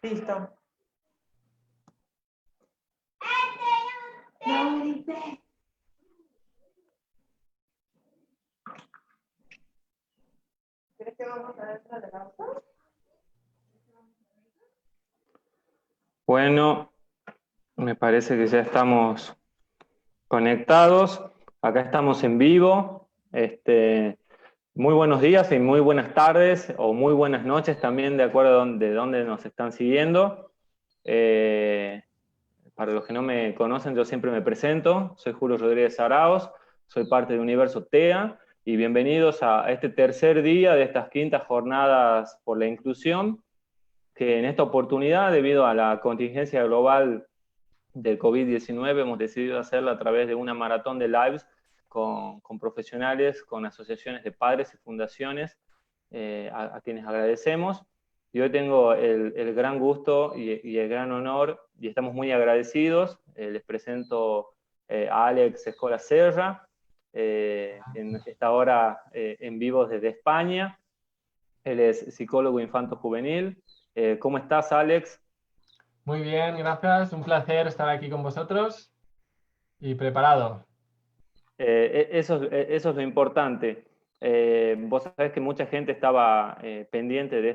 Listo. ¿Crees que vamos a dentro del auto? Bueno, me parece que ya estamos conectados. Acá estamos en vivo. Muy buenos días y muy buenas tardes o muy buenas noches también, de acuerdo de dónde nos están siguiendo. Para los que no me conocen, yo siempre me presento. Soy Julio Rodríguez Arauz, soy parte de Universo TEA y bienvenidos a este tercer día de estas quintas jornadas por la inclusión, que en esta oportunidad, debido a la contingencia global del COVID-19, hemos decidido hacerla a través de una maratón de lives con profesionales, con asociaciones de padres y fundaciones, a quienes agradecemos. Y hoy tengo el gran gusto y el gran honor, y estamos muy agradecidos. Les presento a Alex Escola Serra, quien está ahora en vivo desde España. Él es psicólogo infanto-juvenil. ¿Cómo estás, Alex? Muy bien, gracias. Un placer estar aquí con vosotros y preparado. Eso es lo importante. Vos sabés que mucha gente estaba pendiente de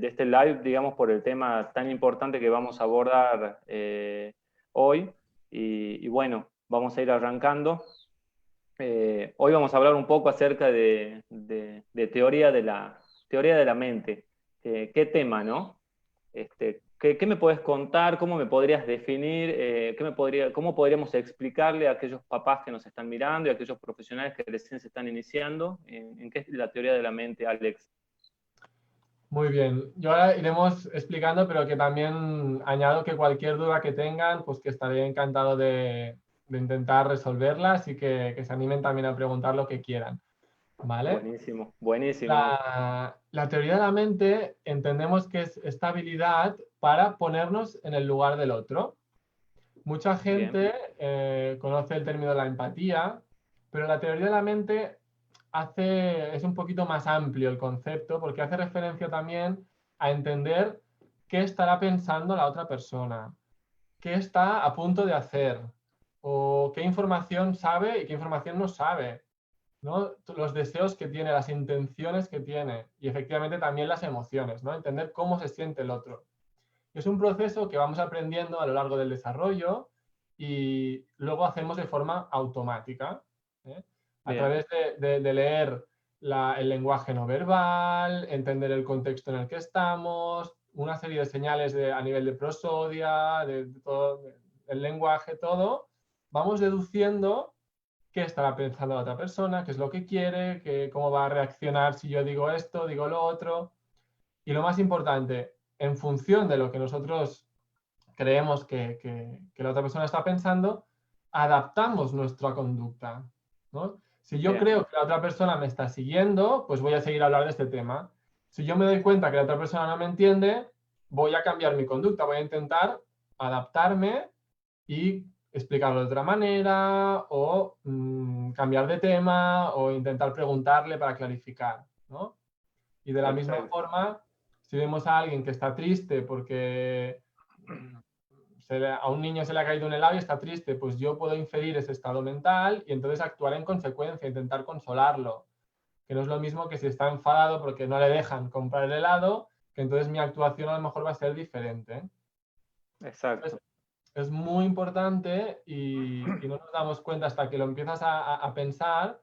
este live, digamos, por el tema tan importante que vamos a abordar hoy. Y bueno, vamos a ir arrancando. Hoy vamos a hablar un poco acerca de teoría teoría de la mente. ¿Qué tema, no? ¿Qué me puedes contar? ¿Cómo me podrías definir? ¿Cómo podríamos explicarle a aquellos papás que nos están mirando y a aquellos profesionales que recién se están iniciando? ¿En qué es la teoría de la mente, Alex? Muy bien. Yo ahora iremos explicando, pero que también añado que cualquier duda que tengan, pues que estaré encantado de intentar resolverlas y que se animen también a preguntar lo que quieran. ¿Vale? Buenísimo, buenísimo. La teoría de la mente entendemos que es esta habilidad para ponernos en el lugar del otro. Mucha Bien, gente conoce el término de la empatía, pero la teoría de la mente es un poquito más amplio el concepto porque hace referencia también a entender qué estará pensando la otra persona, qué está a punto de hacer o qué información sabe y qué información no sabe, ¿no? Los deseos que tiene, las intenciones que tiene y efectivamente también las emociones, ¿no? Entender cómo se siente el otro. Es un proceso que vamos aprendiendo a lo largo del desarrollo y luego hacemos de forma automática, ¿eh? A bien, través de leer el lenguaje no verbal, entender el contexto en el que estamos, una serie de señales a nivel de prosodia, de todo, el lenguaje, todo, vamos deduciendo qué estará pensando la otra persona, qué es lo que quiere, cómo va a reaccionar si yo digo esto, digo lo otro. Y lo más importante, en función de lo que nosotros creemos que la otra persona está pensando, adaptamos nuestra conducta, ¿no? Si yo bien, creo que la otra persona me está siguiendo, pues voy a seguir a hablar de este tema. Si yo me doy cuenta que la otra persona no me entiende, voy a cambiar mi conducta, voy a intentar adaptarme y explicarlo de otra manera o cambiar de tema o intentar preguntarle para clarificar, ¿no? Y de la misma perfecto. forma, si vemos a alguien que está triste porque a un niño se le ha caído un helado y está triste, pues yo puedo inferir ese estado mental y entonces actuar en consecuencia, intentar consolarlo. Que no es lo mismo que si está enfadado porque no le dejan comprar el helado, que entonces mi actuación a lo mejor va a ser diferente. Exacto. Entonces, es muy importante y no nos damos cuenta hasta que lo empiezas a pensar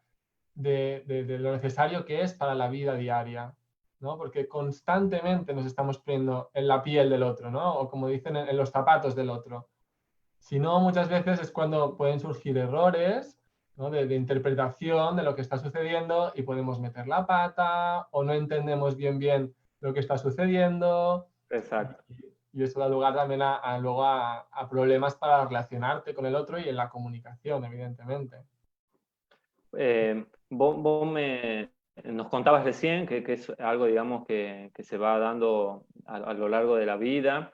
de lo necesario que es para la vida diaria, ¿no? Porque constantemente nos estamos poniendo en la piel del otro, ¿no? O como dicen, en los zapatos del otro. Si no, muchas veces es cuando pueden surgir errores, ¿no? de interpretación de lo que está sucediendo y podemos meter la pata o no entendemos bien lo que está sucediendo. Exacto. Y eso da lugar también luego a problemas para relacionarte con el otro y en la comunicación, evidentemente. Nos contabas recién que es algo, digamos, que se va dando a lo largo de la vida.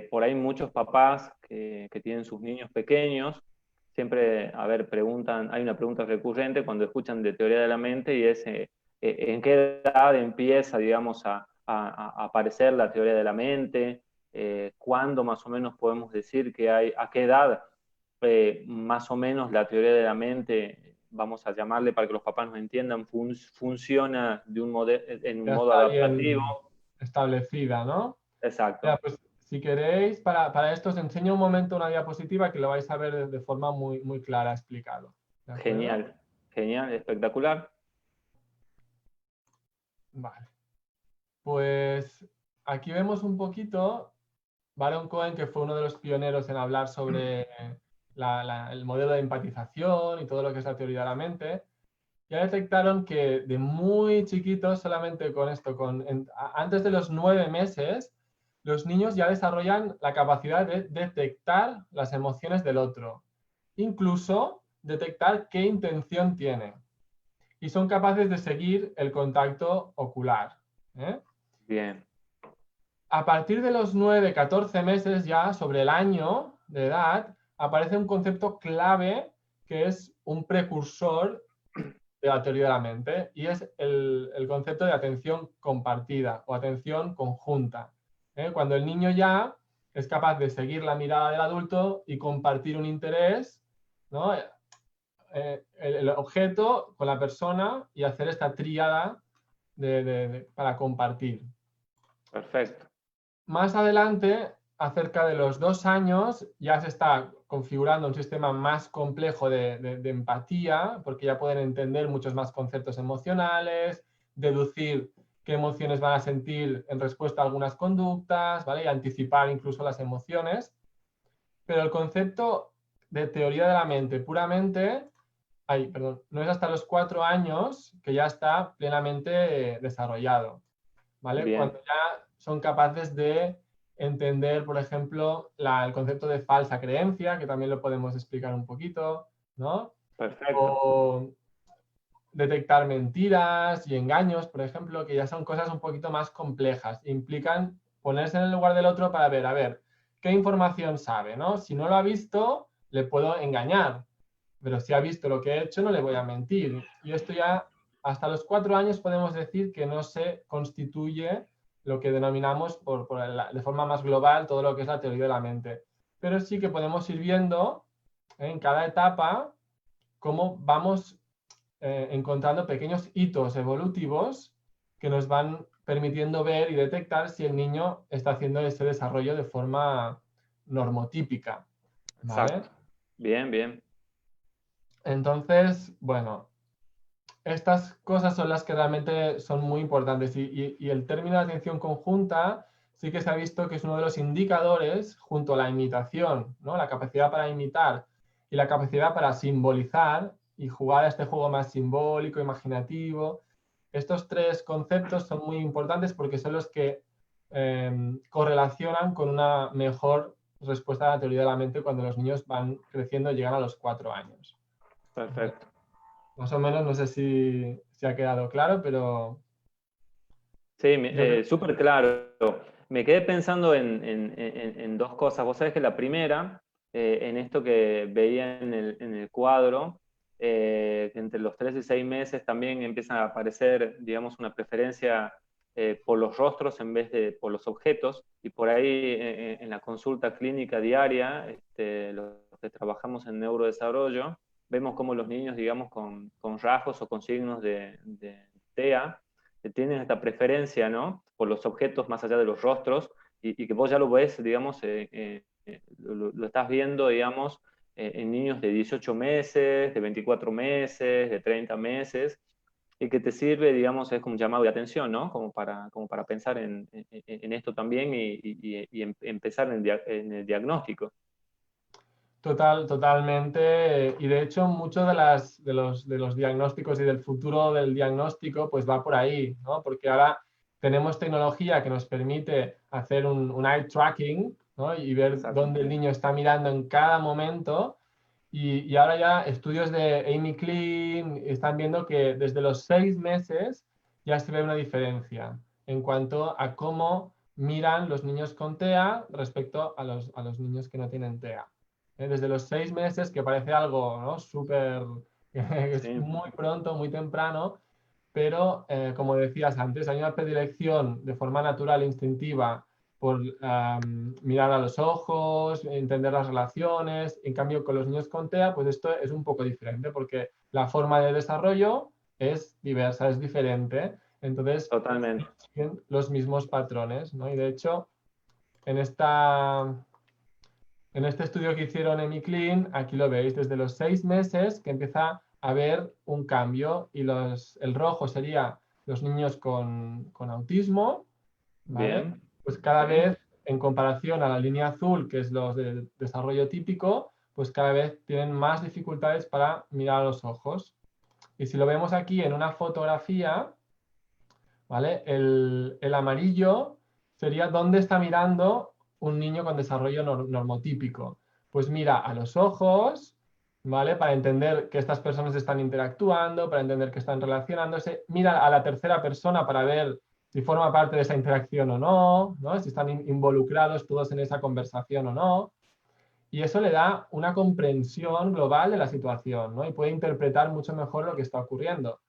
Por ahí muchos papás que tienen sus niños pequeños, siempre, a ver, hay una pregunta recurrente cuando escuchan de teoría de la mente y es, ¿en qué edad empieza, digamos, a aparecer la teoría de la mente? ¿Cuándo más o menos podemos decir que hay, a qué edad más o menos la teoría de la mente, vamos a llamarle para que los papás nos entiendan, funciona de en un Ya modo está adaptativo? bien establecida, ¿no? Ya, Exacto. pues si queréis, para esto os enseño un momento una diapositiva que lo vais a ver de forma muy, muy clara explicado. ¿De acuerdo? Genial, genial, espectacular. Vale. Pues aquí vemos un poquito Baron Cohen, que fue uno de los pioneros en hablar sobre el modelo de empatización y todo lo que es la teoría de la mente. Ya detectaron que de muy chiquitos, solamente con esto, antes de los 9 meses, los niños ya desarrollan la capacidad de detectar las emociones del otro, incluso detectar qué intención tiene. Y son capaces de seguir el contacto ocular. ¿Eh? Bien, A partir de los 9, 14 meses ya, sobre el año de edad, aparece un concepto clave que es un precursor de la teoría de la mente y es el concepto de atención compartida o atención conjunta. Cuando el niño ya es capaz de seguir la mirada del adulto y compartir un interés, ¿no? El objeto con la persona y hacer esta tríada para compartir. perfecto. Más adelante, acerca de los 2 años, ya se está configurando un sistema más complejo de empatía, porque ya pueden entender muchos más conceptos emocionales, deducir qué emociones van a sentir en respuesta a algunas conductas, ¿vale? Y anticipar incluso las emociones. Pero el concepto de teoría de la mente puramente, no es hasta los 4 años que ya está plenamente desarrollado. ¿Vale? Bien, Cuando ya son capaces de entender, por ejemplo, el concepto de falsa creencia, que también lo podemos explicar un poquito, ¿no? perfecto. O detectar mentiras y engaños, por ejemplo, que ya son cosas un poquito más complejas. Implican ponerse en el lugar del otro para ver, a ver, qué información sabe, ¿no? Si no lo ha visto, le puedo engañar, pero si ha visto lo que he hecho, no le voy a mentir. Y esto ya, hasta los 4 años podemos decir que no se constituye lo que denominamos de forma más global todo lo que es la teoría de la mente. Pero sí que podemos ir viendo en cada etapa cómo vamos encontrando pequeños hitos evolutivos que nos van permitiendo ver y detectar si el niño está haciendo ese desarrollo de forma normotípica, ¿vale? Exacto. Bien, bien. Entonces, bueno, estas cosas son las que realmente son muy importantes y el término de atención conjunta sí que se ha visto que es uno de los indicadores junto a la imitación, ¿no? La capacidad para imitar y la capacidad para simbolizar y jugar a este juego más simbólico, imaginativo. Estos 3 conceptos son muy importantes porque son los que correlacionan con una mejor respuesta a la teoría de la mente cuando los niños van creciendo y llegan a los 4 años. Perfecto. Más o menos, no sé si ha quedado claro, pero Sí, yo creo súper claro. Me quedé pensando en dos cosas. Vos sabés que la primera, en esto que veía en el cuadro, que entre los 3 y 6 meses también empiezan a aparecer, digamos, una preferencia por los rostros en vez de por los objetos. Y por ahí en la consulta clínica diaria, los que trabajamos en neurodesarrollo, vemos cómo los niños, digamos, con rasgos o con signos de TEA, que tienen esta preferencia, ¿no? Por los objetos más allá de los rostros y que vos ya lo ves, digamos, lo estás viendo, digamos, en niños de 18 meses, de 24 meses, de 30 meses, y que te sirve, digamos, es como un llamado de atención, ¿no? Como para pensar en esto también y empezar en el diagnóstico. totalmente. Y de hecho, muchos de los diagnósticos y del futuro del diagnóstico, pues va por ahí, ¿no? Porque ahora tenemos tecnología que nos permite hacer un eye tracking, ¿no? Y ver Exacto. dónde el niño está mirando en cada momento. Y ahora ya estudios de Amy Klein están viendo que desde los 6 meses ya se ve una diferencia en cuanto a cómo miran los niños con TEA respecto a los niños que no tienen TEA. Desde los 6 meses, que parece algo, ¿no? Súper, es Sí, muy pronto, muy temprano, pero como decías antes, hay una predilección de forma natural e instintiva por mirar a los ojos, entender las relaciones. En cambio, con los niños con TEA, pues esto es un poco diferente porque la forma de desarrollo es diversa, es diferente. Entonces, Totalmente. siguen los mismos patrones, ¿no? Y de hecho, en esta, en este estudio que hicieron en MiClean, aquí lo veis, desde los 6 meses que empieza a haber un cambio y el rojo sería los niños con autismo, ¿vale? Bien. Pues cada Sí. vez, en comparación a la línea azul, que es los de desarrollo típico, pues cada vez tienen más dificultades para mirar a los ojos. Y si lo vemos aquí en una fotografía, ¿vale? El amarillo sería dónde está mirando un niño con desarrollo normotípico. Pues mira a los ojos, ¿vale? Para entender que estas personas están interactuando, para entender que están relacionándose. Mira a la tercera persona para ver si forma parte de esa interacción o no, ¿no? Si están involucrados todos en esa conversación o no. Y eso le da una comprensión global de la situación, ¿no? Y puede interpretar mucho mejor lo que está ocurriendo.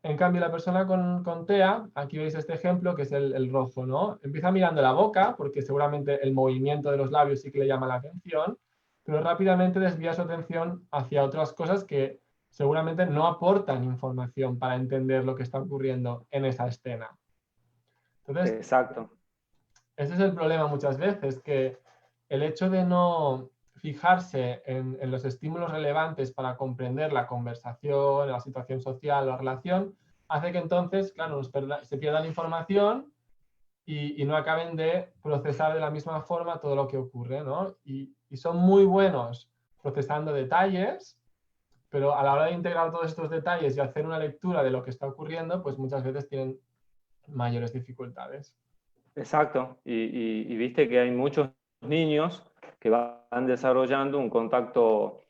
En cambio, la persona con TEA, aquí veis este ejemplo que es el rojo, ¿no? Empieza mirando la boca, porque seguramente el movimiento de los labios sí que le llama la atención, pero rápidamente desvía su atención hacia otras cosas que seguramente no aportan información para entender lo que está ocurriendo en esa escena. Entonces, Exacto. ese es el problema muchas veces, que el hecho de no fijarse en los estímulos relevantes para comprender la conversación, la situación social, la relación, hace que entonces, claro, se pierda la información y no acaben de procesar de la misma forma todo lo que ocurre, ¿no? Y son muy buenos procesando detalles, pero a la hora de integrar todos estos detalles y hacer una lectura de lo que está ocurriendo, pues muchas veces tienen mayores dificultades. Exacto. Y viste que hay muchos niños que van desarrollando un contacto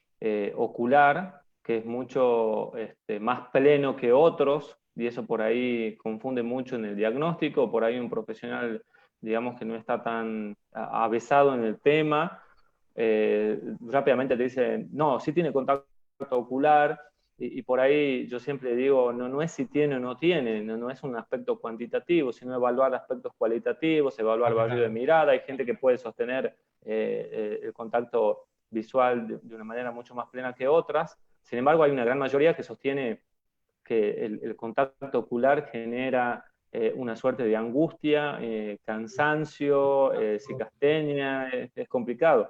ocular que es mucho más pleno que otros, y eso por ahí confunde mucho en el diagnóstico. Por ahí un profesional, digamos, que no está tan avesado en el tema, rápidamente te dice, no, sí tiene contacto ocular. Y por ahí yo siempre digo, no es si tiene o no tiene, no es un aspecto cuantitativo, sino evaluar aspectos cualitativos, evaluar el barrido de mirada. Hay gente que puede sostener el contacto visual de una manera mucho más plena que otras. Sin embargo, hay una gran mayoría que sostiene que el contacto ocular genera una suerte de angustia, cansancio, cicastenia, es complicado.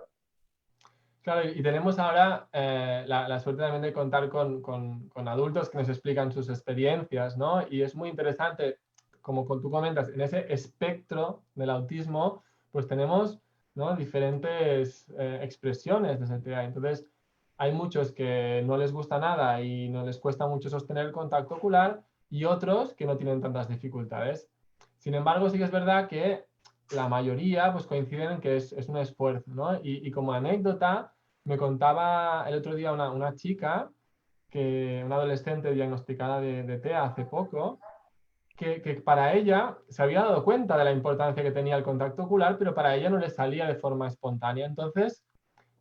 Claro, y tenemos ahora la suerte también de contar con adultos que nos explican sus experiencias, ¿no? Y es muy interesante, como tú comentas, en ese espectro del autismo, pues tenemos, ¿no?, diferentes expresiones de ese TEA. Entonces, hay muchos que no les gusta nada y no les cuesta mucho sostener el contacto ocular y otros que no tienen tantas dificultades. Sin embargo, sí que es verdad que la mayoría pues coinciden en que es un esfuerzo, ¿no? Y como anécdota, me contaba el otro día una chica, una adolescente diagnosticada de TEA hace poco, que para ella se había dado cuenta de la importancia que tenía el contacto ocular, pero para ella no le salía de forma espontánea. Entonces,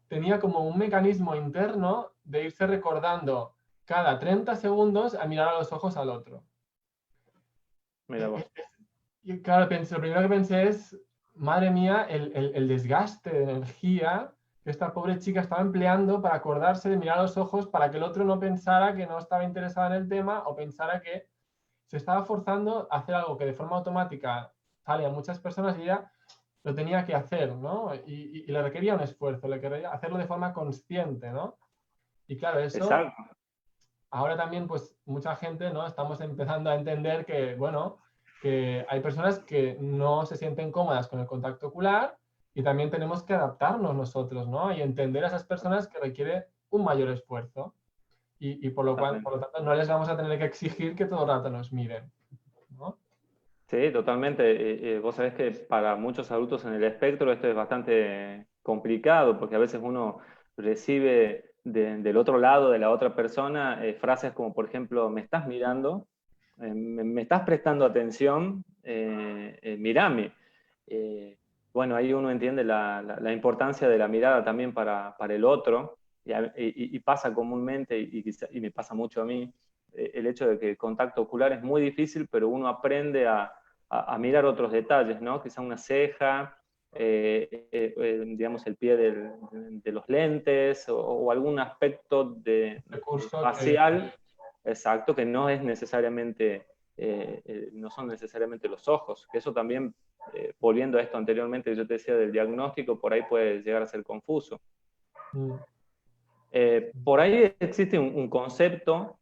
tenía como un mecanismo interno de irse recordando cada 30 segundos a mirar a los ojos al otro. Mira vos. Y claro, lo primero que pensé es, madre mía, el desgaste de energía que esta pobre chica estaba empleando para acordarse de mirar a los ojos para que el otro no pensara que no estaba interesada en el tema o pensara que se estaba forzando a hacer algo que de forma automática sale a muchas personas y ella lo tenía que hacer, ¿no? Y le requería un esfuerzo, le quería hacerlo de forma consciente, ¿no? Y claro, eso Exacto. ahora también, pues mucha gente, ¿no? Estamos empezando a entender que, bueno, que hay personas que no se sienten cómodas con el contacto ocular y también tenemos que adaptarnos nosotros, ¿no? Y entender a esas personas que requiere un mayor esfuerzo y por lo cual, por lo tanto, no les vamos a tener que exigir que todo el rato nos miren, ¿no? Sí, totalmente. Vos sabés que para muchos adultos en el espectro esto es bastante complicado, porque a veces uno recibe del otro lado de la otra persona frases como, por ejemplo, me estás mirando, me estás prestando atención, mírame. Eh, bueno, ahí uno entiende la importancia de la mirada también para el otro, y pasa comúnmente, y me pasa mucho a mí, el hecho de que el contacto ocular es muy difícil, pero uno aprende a mirar otros detalles, ¿no? Quizá una ceja, digamos el pie de los lentes, o algún aspecto Recurso facial, exacto, que no es necesariamente, no son necesariamente los ojos, que eso también, volviendo a esto anteriormente, yo te decía del diagnóstico, por ahí puede llegar a ser confuso. Por ahí existe un concepto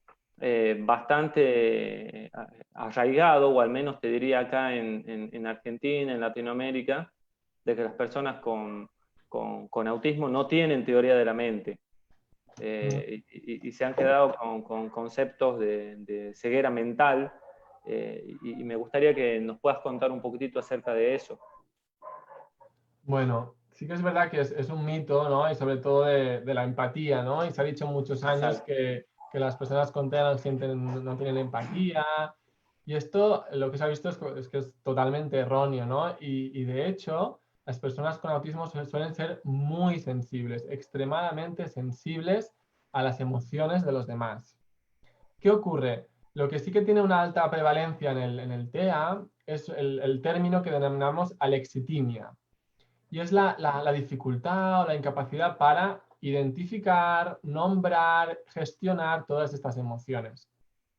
bastante arraigado, o al menos te diría acá en Argentina, en Latinoamérica, de que las personas con autismo no tienen teoría de la mente. Y se han quedado con conceptos de ceguera mental, y me gustaría que nos puedas contar un poquitito acerca de eso. Bueno, sí que es verdad que es un mito, ¿no? Y sobre todo de la empatía, ¿no? Y se ha dicho muchos años que las personas con TEA no tienen empatía. Y esto, lo que se ha visto es que es totalmente erróneo, ¿no? Y de hecho, las personas con autismo suelen ser muy sensibles, extremadamente sensibles a las emociones de los demás. ¿Qué ocurre? Lo que sí que tiene una alta prevalencia en el TEA es el término que denominamos alexitimia. Y es la dificultad o la incapacidad para identificar, nombrar, gestionar todas estas emociones.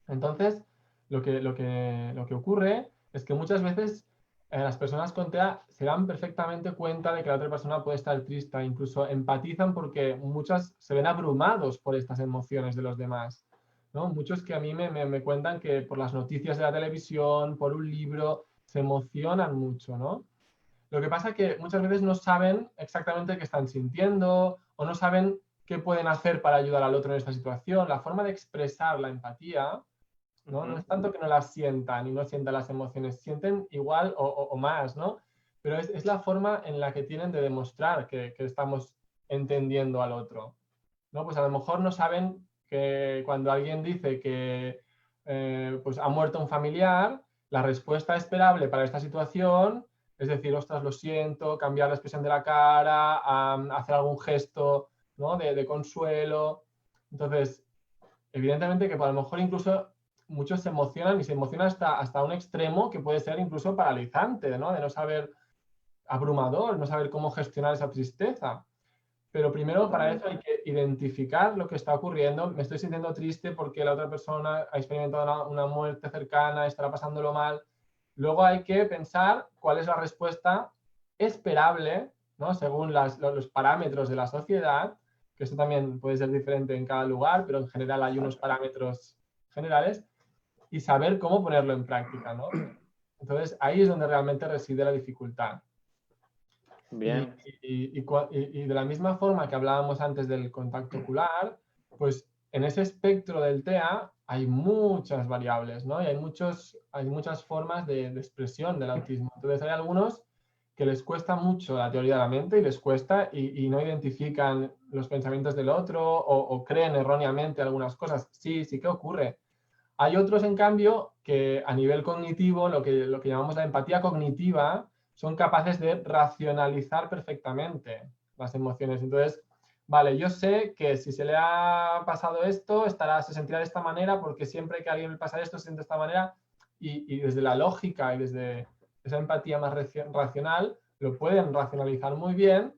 Entonces, lo que ocurre es que muchas veces las personas con TEA se dan perfectamente cuenta de que la otra persona puede estar triste, incluso empatizan porque muchas se ven abrumados por estas emociones de los demás, ¿no? Muchos que a mí me cuentan que por las noticias de la televisión, por un libro, se emocionan mucho, ¿no? Lo que pasa es que muchas veces no saben exactamente qué están sintiendo o no saben qué pueden hacer para ayudar al otro en esta situación. La forma de expresar la empatía, ¿no? No es tanto que no las sientan y no sientan las emociones, sienten igual o más, ¿no? Pero es la forma en la que tienen de demostrar que estamos entendiendo al otro, ¿no? Pues a lo mejor no saben que cuando alguien dice que pues ha muerto un familiar, la respuesta esperable para esta situación es decir, ostras, lo siento, cambiar la expresión de la cara, hacer algún gesto, ¿no? de consuelo. Entonces, evidentemente que a lo mejor incluso muchos se emocionan y se emocionan hasta un extremo que puede ser incluso paralizante, ¿no? De no saber, abrumador, no saber cómo gestionar esa tristeza. Pero primero para eso hay que identificar lo que está ocurriendo. Me estoy sintiendo triste porque la otra persona ha experimentado una muerte cercana, estará pasándolo mal. Luego hay que pensar cuál es la respuesta esperable, ¿no? Según los parámetros de la sociedad, que eso también puede ser diferente en cada lugar, pero en general hay unos parámetros generales, y saber cómo ponerlo en práctica, ¿no? Entonces ahí es donde realmente reside la dificultad. Bien. Y de la misma forma que hablábamos antes del contacto ocular, pues en ese espectro del TEA hay muchas variables, ¿no? Y hay muchas formas de expresión del autismo. Entonces hay algunos que les cuesta mucho la teoría de la mente y les cuesta y no identifican los pensamientos del otro o creen erróneamente algunas cosas. Sí que ocurre. Hay otros, en cambio, que a nivel cognitivo, lo que llamamos la empatía cognitiva, son capaces de racionalizar perfectamente las emociones. Entonces, vale, yo sé que si se le ha pasado esto, se sentirá de esta manera, porque siempre que a alguien le pasa esto, se siente de esta manera, y desde la lógica y desde esa empatía más racional, lo pueden racionalizar muy bien,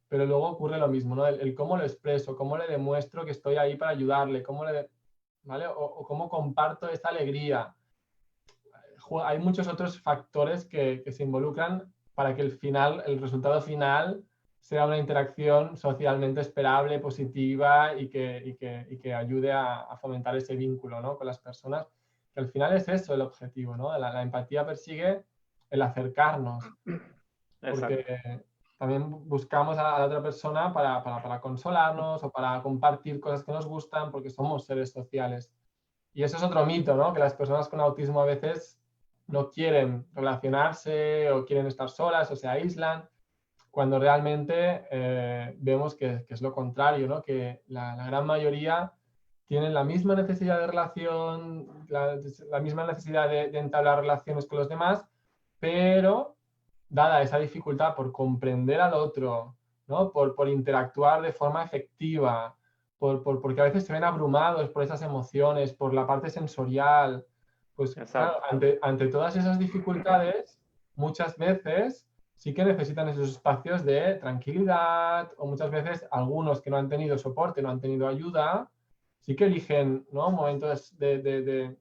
pero luego ocurre lo mismo, ¿no? El cómo lo expreso, cómo le demuestro que estoy ahí para ayudarle, ¿vale? O cómo comparto esta alegría. Hay muchos otros factores que se involucran para que el resultado final sea una interacción socialmente esperable, positiva y que ayude a fomentar ese vínculo, ¿no? Con las personas, que al final es eso el objetivo, ¿no? La empatía persigue el acercarnos, porque también buscamos a la otra persona para consolarnos o para compartir cosas que nos gustan, porque somos seres sociales. Y eso es otro mito, ¿no? Que las personas con autismo a veces no quieren relacionarse o quieren estar solas o se aíslan, cuando realmente vemos que es lo contrario, ¿no? Que la gran mayoría tienen la misma necesidad de relación, la misma necesidad de entablar relaciones con los demás, pero dada esa dificultad por comprender al otro, ¿no? Por interactuar de forma efectiva, porque a veces se ven abrumados por esas emociones, por la parte sensorial. Pues claro, ante todas esas dificultades, muchas veces sí que necesitan esos espacios de tranquilidad, o muchas veces algunos que no han tenido soporte, no han tenido ayuda, sí que eligen, ¿no?, momentos de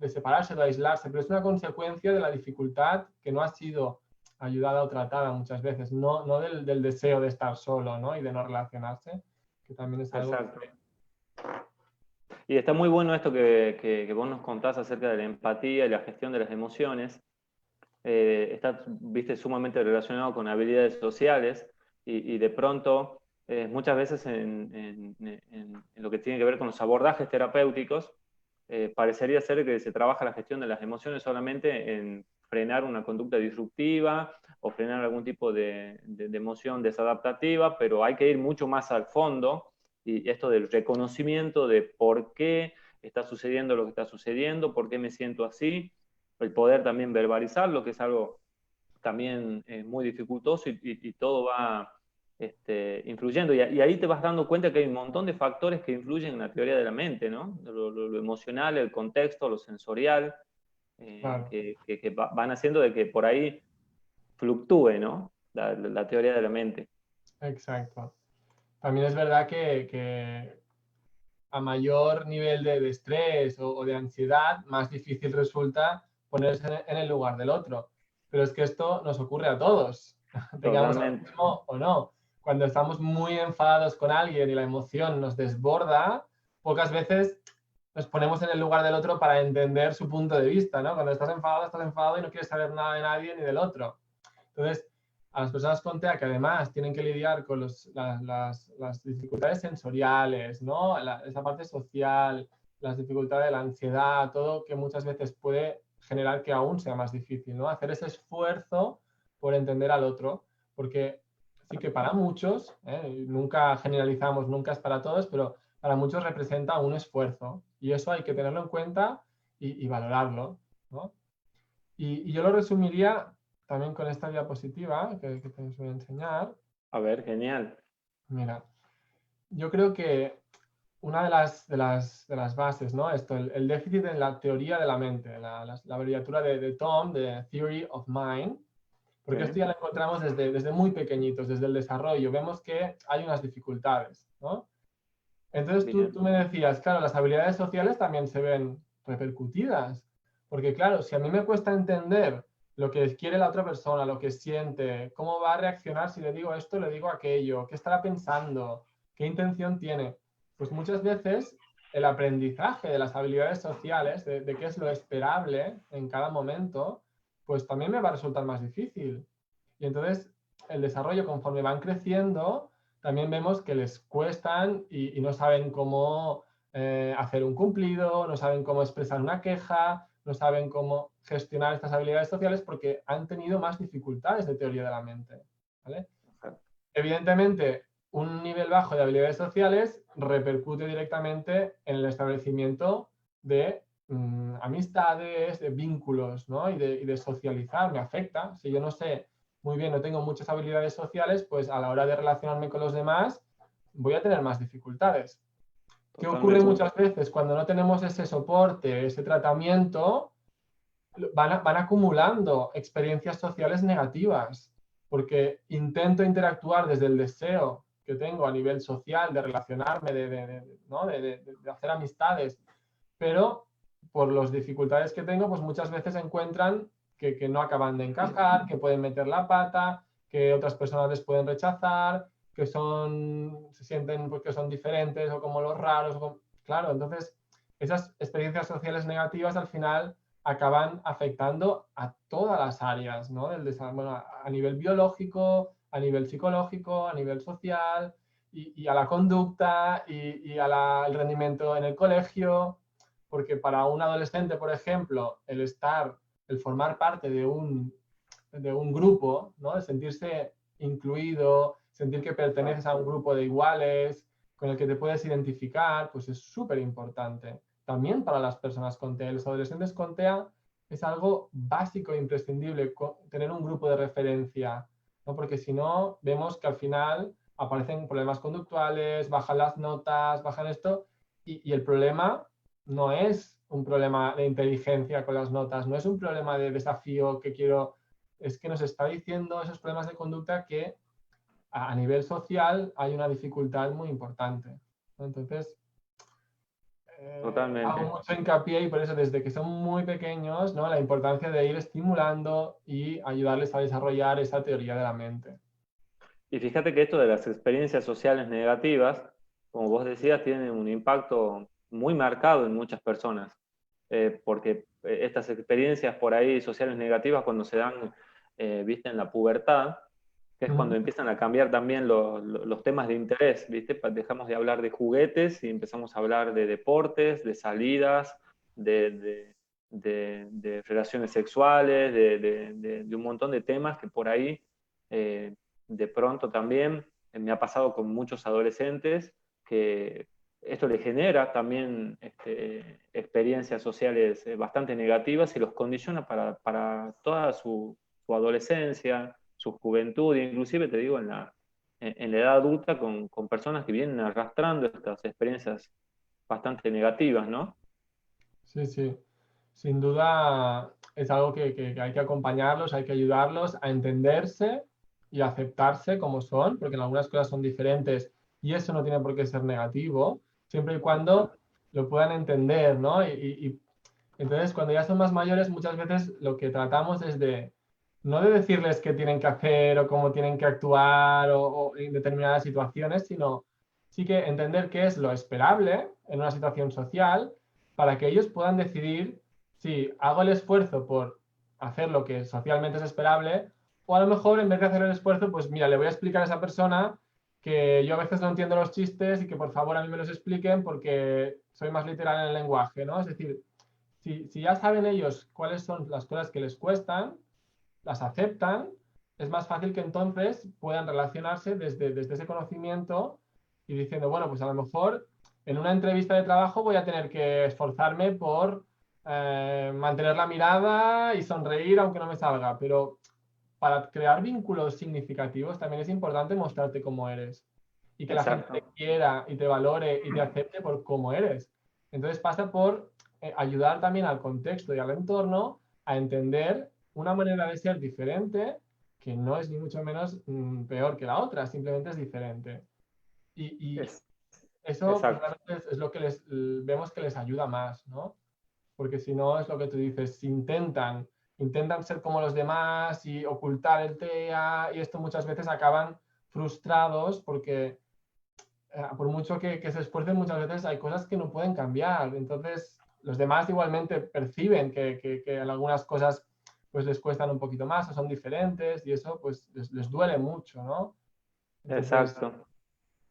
separarse, de aislarse, pero es una consecuencia de la dificultad que no ha sido ayudada o tratada muchas veces, no del deseo de estar solo, ¿no?, y de no relacionarse, que también es algo... Exacto. Y está muy bueno esto que vos nos contás acerca de la empatía y la gestión de las emociones. Está, viste, sumamente relacionado con habilidades sociales y de pronto, muchas veces en lo que tiene que ver con los abordajes terapéuticos, parecería ser que se trabaja la gestión de las emociones solamente en frenar una conducta disruptiva o frenar algún tipo de emoción desadaptativa, pero hay que ir mucho más al fondo, y esto del reconocimiento de por qué está sucediendo lo que está sucediendo, por qué me siento así, el poder también verbalizarlo, que es algo también muy dificultoso, y todo va influyendo. Y ahí te vas dando cuenta que hay un montón de factores que influyen en la teoría de la mente, ¿no? Lo emocional, el contexto, lo sensorial, Claro. que van haciendo de que por ahí fluctúe, ¿no?, la teoría de la mente. Exacto. También es verdad que a mayor nivel de estrés o de ansiedad, más difícil resulta ponerse en el lugar del otro. Pero es que esto nos ocurre a todos, tengamos Totalmente. autismo o no. Cuando estamos muy enfadados con alguien y la emoción nos desborda, pocas veces nos ponemos en el lugar del otro para entender su punto de vista, ¿no? Cuando estás enfadado y no quieres saber nada de nadie ni del otro. Entonces, a las personas con TEA que además tienen que lidiar con las dificultades sensoriales, ¿no?, esa parte social, las dificultades de la ansiedad, todo que muchas veces puede generar que aún sea más difícil, ¿no?, hacer ese esfuerzo por entender al otro, porque sí que para muchos, nunca generalizamos, nunca es para todos, pero para muchos representa un esfuerzo, y eso hay que tenerlo en cuenta y valorarlo, ¿no? Y yo lo resumiría también con esta diapositiva que te voy a enseñar. A ver, genial. Mira, yo creo que una de las bases, ¿no? Esto, el déficit en la teoría de la mente, la abreviatura de Tom, de Theory of Mind, porque esto Sí. ya lo encontramos desde muy pequeñitos, desde el desarrollo. Vemos que hay unas dificultades, ¿no? Entonces tú me decías, claro, las habilidades sociales también se ven repercutidas, porque claro, si a mí me cuesta entender lo que quiere la otra persona, lo que siente, cómo va a reaccionar si le digo esto, le digo aquello, qué estará pensando, qué intención tiene, pues muchas veces el aprendizaje de las habilidades sociales, de qué es lo esperable en cada momento, pues también me va a resultar más difícil. Y entonces el desarrollo, conforme van creciendo, también vemos que les cuestan y no saben cómo hacer un cumplido, no saben cómo expresar una queja, no saben cómo gestionar estas habilidades sociales porque han tenido más dificultades de teoría de la mente, ¿vale? Evidentemente, un nivel bajo de habilidades sociales repercute directamente en el establecimiento de amistades, de vínculos, ¿no?, y de socializar, me afecta. Si yo no sé muy bien, no tengo muchas habilidades sociales, pues a la hora de relacionarme con los demás voy a tener más dificultades. ¿Qué ocurre Totalmente. muchas veces? Cuando no tenemos ese soporte, ese tratamiento, van acumulando experiencias sociales negativas, porque intento interactuar desde el deseo que tengo a nivel social, de relacionarme, ¿no?, de hacer amistades, pero por las dificultades que tengo, pues muchas veces encuentran que no acaban de encajar, que pueden meter la pata, que otras personas les pueden rechazar, que se sienten porque son diferentes o como los raros. Claro, entonces esas experiencias sociales negativas al final acaban afectando a todas las áreas, ¿no?, del desarrollo, bueno, a nivel biológico, a nivel psicológico, a nivel social, y a la conducta y al rendimiento en el colegio, porque para un adolescente, por ejemplo, el formar parte de un grupo, ¿no?, el sentirse incluido, sentir que perteneces a un grupo de iguales, con el que te puedes identificar, pues es súper importante. También para las personas con TEA, los adolescentes con TEA, es algo básico e imprescindible tener un grupo de referencia, ¿no?, porque si no, vemos que al final aparecen problemas conductuales, bajan las notas, bajan esto, y el problema no es un problema de inteligencia con las notas, no es un problema de desafío que quiero, es que nos está diciendo esos problemas de conducta que a nivel social hay una dificultad muy importante, ¿no? Entonces, hago Totalmente. mucho hincapié y por eso desde que son muy pequeños, ¿no? La importancia de ir estimulando y ayudarles a desarrollar esa teoría de la mente. Y fíjate que esto de las experiencias sociales negativas, como vos decías, tiene un impacto muy marcado en muchas personas, porque estas experiencias por ahí sociales negativas cuando se dan, viste, en la pubertad, que es cuando Ujú. empiezan a cambiar también los temas de interés, viste, dejamos de hablar de juguetes y empezamos a hablar de deportes, de salidas, de relaciones sexuales, de un montón de temas que por ahí... de pronto también me ha pasado con muchos adolescentes que esto les genera también experiencias sociales bastante negativas y los condiciona para toda su adolescencia, su juventud, e inclusive te digo en la edad adulta con personas que vienen arrastrando estas experiencias bastante negativas, ¿no? Sí, sí. Sin duda es algo que hay que acompañarlos, hay que ayudarlos a entenderse y a aceptarse como son, porque en algunas cosas son diferentes y eso no tiene por qué ser negativo, siempre y cuando lo puedan entender, ¿no? Y entonces cuando ya son más mayores, muchas veces lo que tratamos es de, no de decirles qué tienen que hacer o cómo tienen que actuar o en determinadas situaciones, sino sí que entender qué es lo esperable en una situación social para que ellos puedan decidir si hago el esfuerzo por hacer lo que socialmente es esperable o a lo mejor en vez de hacer el esfuerzo, pues mira, le voy a explicar a esa persona que yo a veces no entiendo los chistes y que por favor a mí me los expliquen porque soy más literal en el lenguaje, ¿no? Es decir, si ya saben ellos cuáles son las cosas que les cuestan, las aceptan, es más fácil que entonces puedan relacionarse desde ese conocimiento y diciendo, bueno, pues a lo mejor en una entrevista de trabajo voy a tener que esforzarme por mantener la mirada y sonreír aunque no me salga, pero para crear vínculos significativos también es importante mostrarte cómo eres y que la gente te Exacto, quiera y te valore y te acepte por cómo eres. Entonces pasa por ayudar también al contexto y al entorno a entender una manera de ser diferente que no es ni mucho menos peor que la otra, simplemente es diferente. Y es, eso pues, exacto. realmente es lo que vemos que les ayuda más, ¿no? Porque si no es lo que tú dices, si intentan ser como los demás y ocultar el TEA y esto muchas veces acaban frustrados porque por mucho que se esfuercen muchas veces hay cosas que no pueden cambiar. Entonces los demás igualmente perciben que en algunas cosas pues les cuestan un poquito más o son diferentes y eso pues les duele mucho, ¿no? Entonces, Exacto.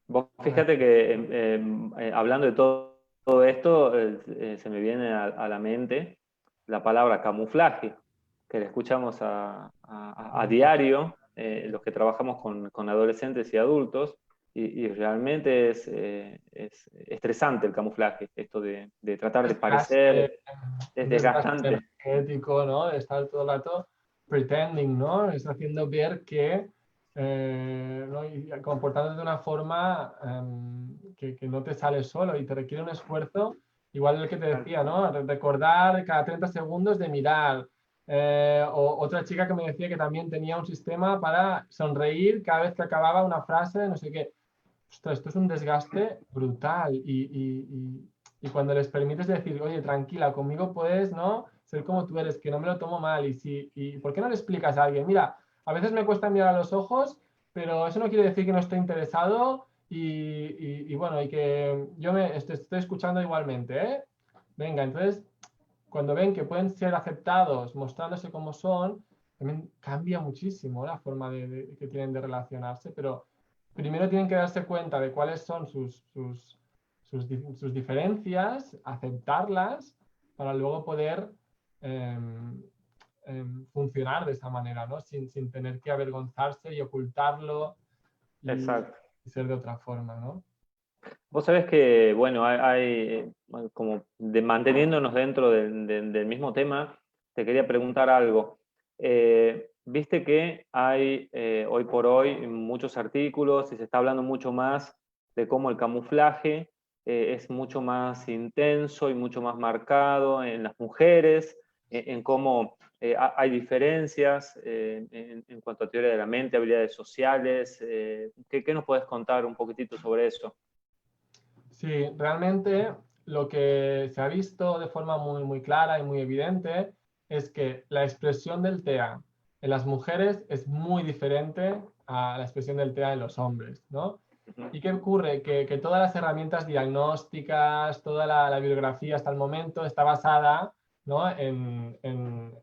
Vos eh, fíjate que hablando de todo esto, se me viene a la mente la palabra camuflaje, que la escuchamos a diario, los que trabajamos con adolescentes y adultos, y realmente es estresante el camuflaje, esto de tratar de desgaste, parecer, es un desgaste desgastante. energético, ¿no? De estar todo el rato pretending, ¿no? Es haciendo ver que, ¿no? Y comportándote de una forma que no te sale solo y te requiere un esfuerzo, igual el que te decía, ¿no? Recordar cada 30 segundos de mirar. O otra chica que me decía que también tenía un sistema para sonreír cada vez que acababa una frase, no sé qué. Ostras, esto es un desgaste brutal y cuando les permites decir, oye, tranquila, conmigo puedes, ¿no? Ser como tú eres, que no me lo tomo mal. Y ¿por qué no le explicas a alguien? Mira, a veces me cuesta mirar a los ojos, pero eso no quiere decir que no estoy interesado y bueno, y que yo me estoy escuchando igualmente, ¿eh? Venga, entonces, cuando ven que pueden ser aceptados mostrándose como son, también cambia muchísimo la forma que tienen de relacionarse, pero primero tienen que darse cuenta de cuáles son sus diferencias, aceptarlas, para luego poder eh, funcionar de esa manera, ¿no? Sin tener que avergonzarse y ocultarlo Exacto. y ser de otra forma, ¿no? Vos sabés que, bueno, como manteniéndonos dentro del mismo tema, te quería preguntar algo. viste que hay hoy por hoy muchos artículos y se está hablando mucho más de cómo el camuflaje es mucho más intenso y mucho más marcado en las mujeres, en cómo hay diferencias en cuanto a teoría de la mente, habilidades sociales. ¿Qué nos puedes contar un poquitito sobre eso? Sí, realmente lo que se ha visto de forma muy clara y muy evidente es que la expresión del TEA en las mujeres es muy diferente a la expresión del TEA en los hombres, ¿no? ¿Y qué ocurre? Que todas las herramientas diagnósticas, toda la bibliografía hasta el momento está basada, ¿no? en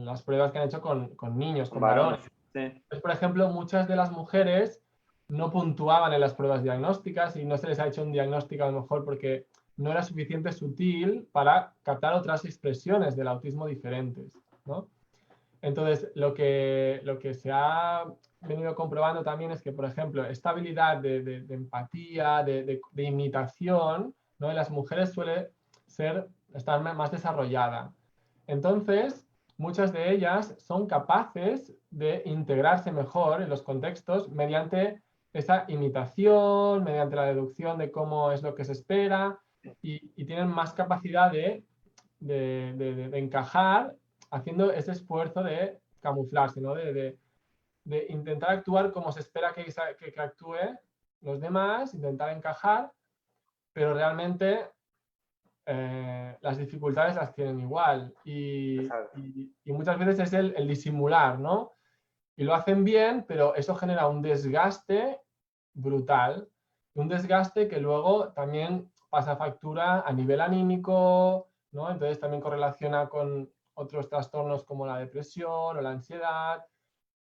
las pruebas que han hecho con niños, con varones. Sí. Pues, por ejemplo, muchas de las mujeres no puntuaban en las pruebas diagnósticas y no se les ha hecho un diagnóstico a lo mejor porque no era suficiente sutil para captar otras expresiones del autismo diferentes, ¿no? Entonces, lo que se ha venido comprobando también es que, por ejemplo, esta habilidad de empatía, de imitación, ¿no? En las mujeres suele estar más desarrollada. Entonces, muchas de ellas son capaces de integrarse mejor en los contextos mediante esa imitación, mediante la deducción de cómo es lo que se espera y tienen más capacidad de encajar haciendo ese esfuerzo de camuflarse, ¿no? De intentar actuar como se espera que actúe los demás, intentar encajar, pero realmente las dificultades las tienen igual y muchas veces es el disimular, ¿no? Y lo hacen bien, pero eso genera un desgaste brutal, un desgaste que luego también pasa factura a nivel anímico, ¿no? Entonces también correlaciona con otros trastornos como la depresión o la ansiedad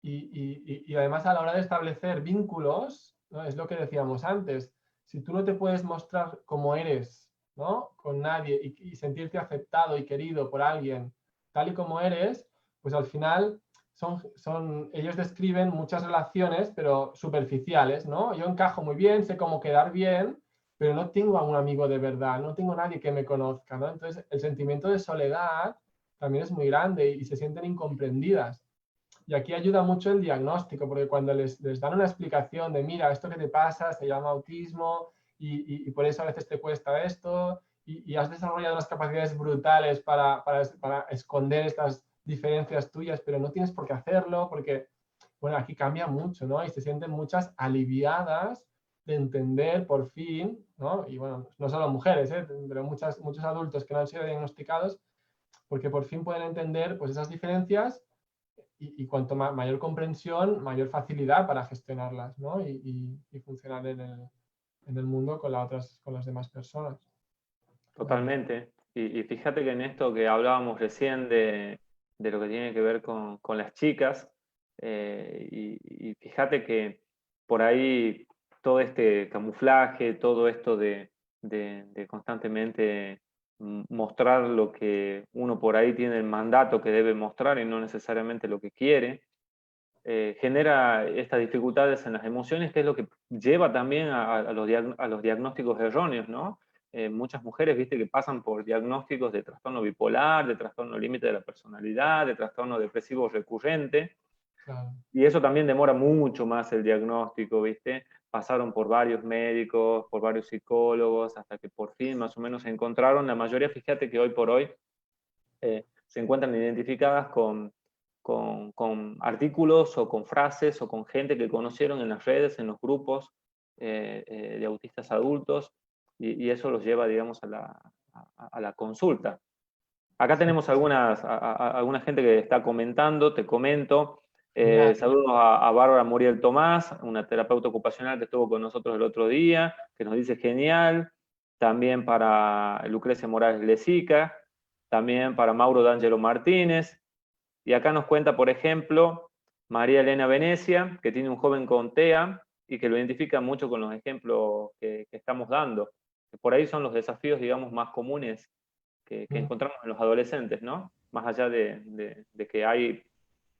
y además a la hora de establecer vínculos, ¿no? Es lo que decíamos antes, si tú no te puedes mostrar como eres, ¿no? Con nadie y sentirte aceptado y querido por alguien tal y como eres, pues al final ellos describen muchas relaciones, pero superficiales, ¿no? Yo encajo muy bien, sé cómo quedar bien, pero no tengo a un amigo de verdad, no tengo nadie que me conozca, ¿no? Entonces, el sentimiento de soledad también es muy grande y se sienten incomprendidas. Y aquí ayuda mucho el diagnóstico, porque cuando les dan una explicación de, mira, esto que te pasa se llama autismo y por eso a veces te cuesta esto, y has desarrollado unas capacidades brutales para esconder estas diferencias tuyas, pero no tienes por qué hacerlo, porque, bueno, aquí cambia mucho, ¿no? Y se sienten muchas aliviadas de entender por fin, ¿no? Y bueno, no solo mujeres, pero muchos adultos que no han sido diagnosticados, porque por fin pueden entender pues esas diferencias y cuanto mayor comprensión, mayor facilidad para gestionarlas, ¿no? Y funcionar en el mundo con las demás personas. Totalmente. Y fíjate que en esto que hablábamos recién de lo que tiene que ver con las chicas, y fíjate que por ahí todo este camuflaje, todo esto de constantemente mostrar lo que uno por ahí tiene el mandato que debe mostrar y no necesariamente lo que quiere, genera estas dificultades en las emociones, que es lo que lleva también a los diagnósticos erróneos, ¿no? Muchas mujeres, viste, que pasan por diagnósticos de trastorno bipolar, de trastorno límite de la personalidad, de trastorno depresivo recurrente, Claro. y eso también demora mucho más el diagnóstico, viste. Pasaron por varios médicos, por varios psicólogos, hasta que por fin más o menos se encontraron. La mayoría, fíjate que hoy por hoy se encuentran identificadas con artículos o con frases o con gente que conocieron en las redes, en los grupos de autistas adultos, y eso los lleva, digamos, a la consulta. Acá tenemos alguna gente que está comentando, te comento. Saludos a Bárbara Muriel Tomás, una terapeuta ocupacional que estuvo con nosotros el otro día, que nos dice genial. También para Lucrecia Morales Lezica, también para Mauro D'Angelo Martínez. Y acá nos cuenta, por ejemplo, María Elena Venecia, que tiene un joven con TEA y que lo identifica mucho con los ejemplos que estamos dando. Por ahí son los desafíos, digamos, más comunes que encontramos en los adolescentes, ¿no? Más allá de que hay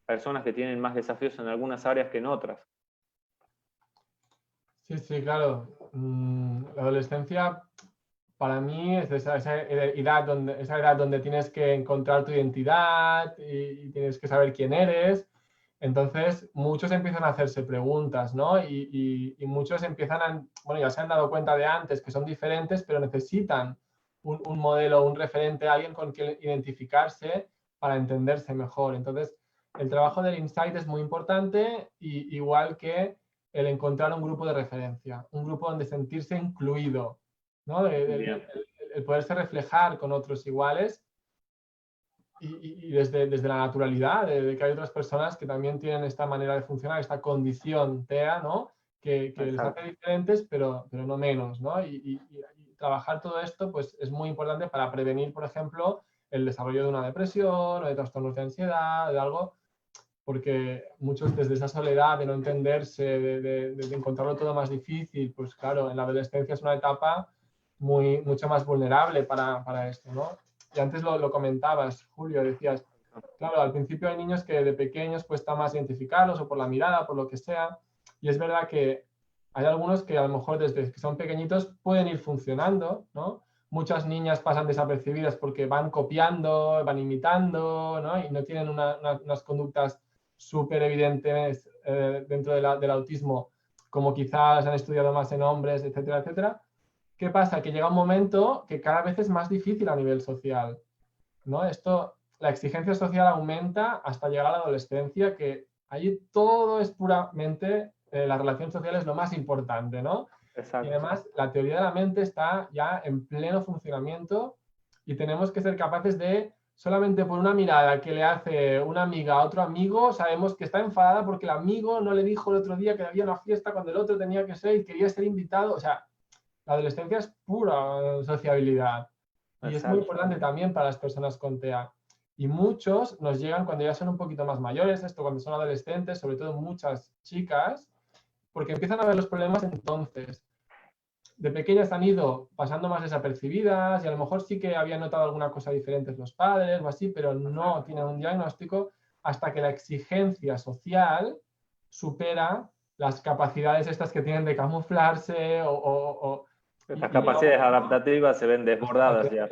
personas que tienen más desafíos en algunas áreas que en otras. Sí, claro. La adolescencia para mí es esa edad donde tienes que encontrar tu identidad y tienes que saber quién eres. Entonces, muchos empiezan a hacerse preguntas, ¿no? Y muchos empiezan a, bueno, ya se han dado cuenta de antes que son diferentes, pero necesitan un modelo, un referente, alguien con quien identificarse para entenderse mejor. Entonces, el trabajo del insight es muy importante, igual que el encontrar un grupo de referencia, un grupo donde sentirse incluido, ¿no? El poderse reflejar con otros iguales y desde la naturalidad, de que hay otras personas que también tienen esta manera de funcionar, esta condición TEA, ¿no? Que les hace diferentes, pero no menos, ¿no? Y trabajar todo esto pues, es muy importante para prevenir, por ejemplo, el desarrollo de una depresión o de trastornos de ansiedad, de algo, porque muchos desde esa soledad de no entenderse, de encontrarlo todo más difícil, pues claro, en la adolescencia es una etapa mucho más vulnerable para esto, ¿no? Y antes lo comentabas, Julio, decías, claro, al principio hay niños que de pequeños cuesta más identificarlos o por la mirada, por lo que sea, y es verdad que hay algunos que a lo mejor desde que son pequeñitos pueden ir funcionando, ¿no? Muchas niñas pasan desapercibidas porque van copiando, van imitando, ¿no? Y no tienen unas conductas súper evidentes dentro del autismo, como quizás han estudiado más en hombres, etcétera, etcétera. ¿Qué pasa? Que llega un momento que cada vez es más difícil a nivel social, ¿no? La exigencia social aumenta hasta llegar a la adolescencia, que allí todo es puramente, la relación social es lo más importante, ¿no? Exacto. Y además la teoría de la mente está ya en pleno funcionamiento y tenemos que ser capaces de, solamente por una mirada que le hace una amiga a otro amigo, sabemos que está enfadada porque el amigo no le dijo el otro día que había una fiesta cuando el otro tenía que ser y quería ser invitado. O sea, la adolescencia es pura sociabilidad y es muy importante también para las personas con TEA. Y muchos nos llegan cuando ya son un poquito más mayores, esto cuando son adolescentes, sobre todo muchas chicas, porque empiezan a ver los problemas entonces. De pequeñas han ido pasando más desapercibidas y a lo mejor sí que habían notado alguna cosa diferente los padres o así, pero no tienen un diagnóstico hasta que la exigencia social supera las capacidades estas que tienen de camuflarse Estas capacidades adaptativas se ven desbordadas ya.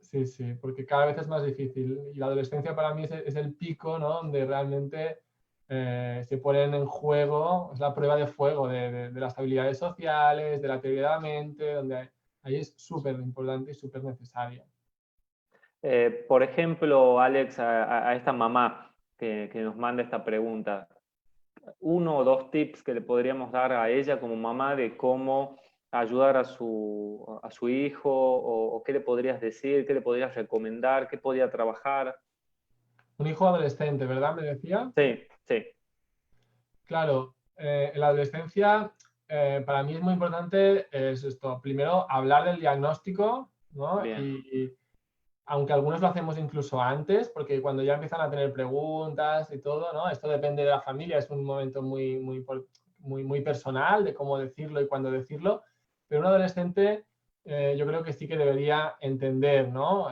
Sí, sí, porque cada vez es más difícil. Y la adolescencia para mí es el pico, ¿no? Donde realmente se ponen en juego, es la prueba de fuego de las habilidades sociales, de la teoría de la mente, donde ahí es súper importante y súper necesaria. Por ejemplo, Alex, a esta mamá que nos manda esta pregunta, 1 o 2 tips que le podríamos dar a ella como mamá de cómo ayudar a su hijo, o qué le podrías decir, qué le podrías recomendar, qué podría trabajar. Un hijo adolescente, ¿verdad? ¿Me decía? Sí, sí. Claro, en la adolescencia para mí es muy importante es esto. Primero, hablar del diagnóstico, ¿no? Y aunque algunos lo hacemos incluso antes, porque cuando ya empiezan a tener preguntas y todo, ¿no? Esto depende de la familia, es un momento muy personal de cómo decirlo y cuándo decirlo, pero un adolescente yo creo que sí que debería entender, ¿no?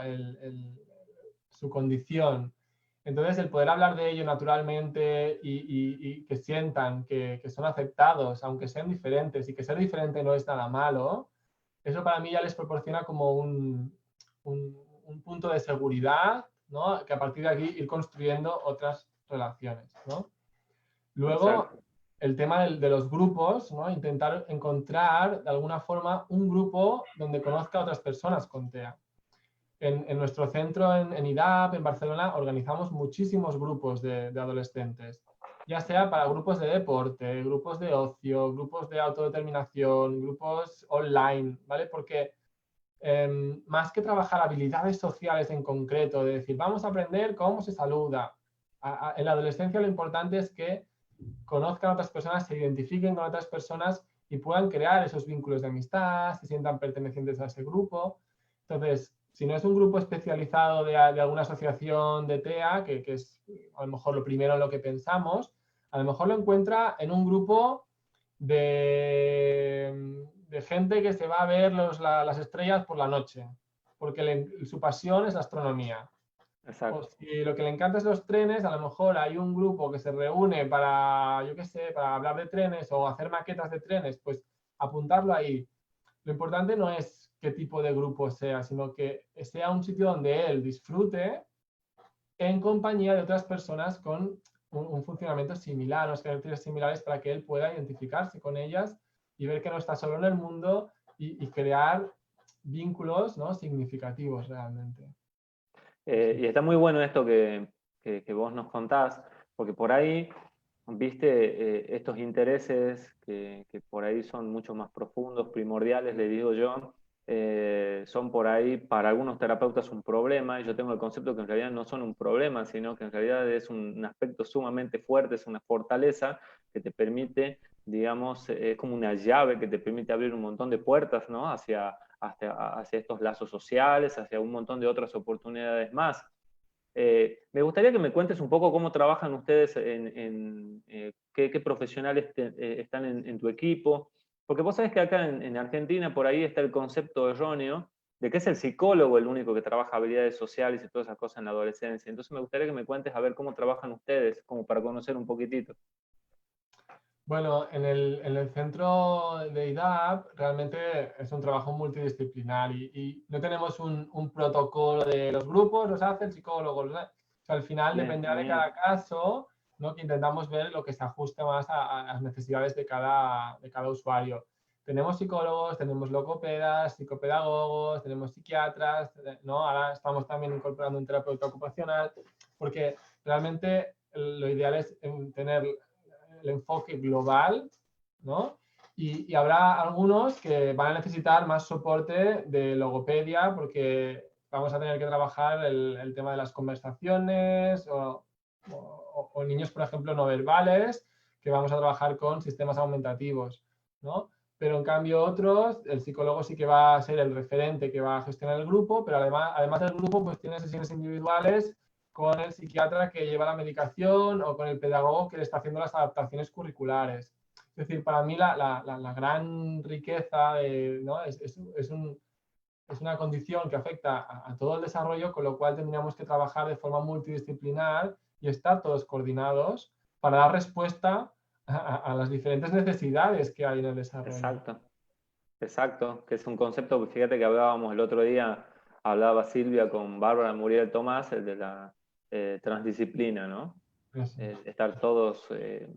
Su condición. Entonces, el poder hablar de ello naturalmente y que sientan que son aceptados, aunque sean diferentes, y que ser diferente no es nada malo, eso para mí ya les proporciona como un punto de seguridad, ¿no? Que a partir de aquí ir construyendo otras relaciones, ¿no? Luego, exacto, el tema de los grupos, ¿no? Intentar encontrar de alguna forma un grupo donde conozca a otras personas con TEA. En nuestro centro en IDAP, en Barcelona, organizamos muchísimos grupos de adolescentes, ya sea para grupos de deporte, grupos de ocio, grupos de autodeterminación, grupos online, ¿vale? Porque más que trabajar habilidades sociales en concreto, de decir, vamos a aprender cómo se saluda, en la adolescencia lo importante es que conozcan a otras personas, se identifiquen con otras personas y puedan crear esos vínculos de amistad, se sientan pertenecientes a ese grupo. Entonces, si no es un grupo especializado de alguna asociación de TEA, que es a lo mejor lo primero en lo que pensamos, a lo mejor lo encuentra en un grupo de gente que se va a ver las estrellas por la noche, porque su pasión es la astronomía. Exacto. O si lo que le encanta es los trenes, a lo mejor hay un grupo que se reúne para, yo qué sé, para hablar de trenes o hacer maquetas de trenes, pues apuntarlo ahí. Lo importante no es qué tipo de grupo sea, sino que sea un sitio donde él disfrute en compañía de otras personas con un funcionamiento similar, unas características similares para que él pueda identificarse con ellas y ver que no está solo en el mundo y crear vínculos, ¿no?, significativos realmente. Y está muy bueno esto que vos nos contás, porque por ahí, viste, estos intereses que por ahí son mucho más profundos, primordiales, le digo yo, son por ahí para algunos terapeutas un problema, y yo tengo el concepto que en realidad no son un problema, sino que en realidad es un aspecto sumamente fuerte, es una fortaleza que te permite, digamos, es como una llave que te permite abrir un montón de puertas, ¿no?, hacia estos lazos sociales, hacia un montón de otras oportunidades más. Me gustaría que me cuentes un poco cómo trabajan ustedes qué profesionales están en tu equipo, porque vos sabés que acá en Argentina por ahí está el concepto erróneo de que es el psicólogo el único que trabaja habilidades sociales y todas esas cosas en la adolescencia. Entonces me gustaría que me cuentes a ver cómo trabajan ustedes, como para conocer un poquitito. Bueno, en el centro de IDAP realmente es un trabajo multidisciplinar y no tenemos un protocolo de los grupos, los hace el psicólogo. O sea, al final Bien, dependerá de bien. cada caso, ¿no?, que intentamos ver lo que se ajuste más a las necesidades de cada usuario. Tenemos psicólogos, tenemos logopedas, psicopedagogos, tenemos psiquiatras, ¿no? Ahora estamos también incorporando un terapeuta ocupacional, porque realmente lo ideal es tener el enfoque global, ¿no? Y habrá algunos que van a necesitar más soporte de logopedia porque vamos a tener que trabajar el tema de las conversaciones o niños, por ejemplo, no verbales, que vamos a trabajar con sistemas aumentativos, ¿no? Pero en cambio otros, el psicólogo sí que va a ser el referente que va a gestionar el grupo, pero además del grupo pues tiene sesiones individuales con el psiquiatra que lleva la medicación o con el pedagogo que le está haciendo las adaptaciones curriculares. Es decir, para mí la gran riqueza ¿no?, es una condición que afecta a todo el desarrollo, con lo cual tendríamos que trabajar de forma multidisciplinar y estar todos coordinados para dar respuesta a las diferentes necesidades que hay en el desarrollo. Exacto, exacto, que es un concepto, fíjate que hablábamos el otro día, hablaba Silvia con Bárbara Muriel Tomás, el de la transdisciplina, ¿no? Estar todos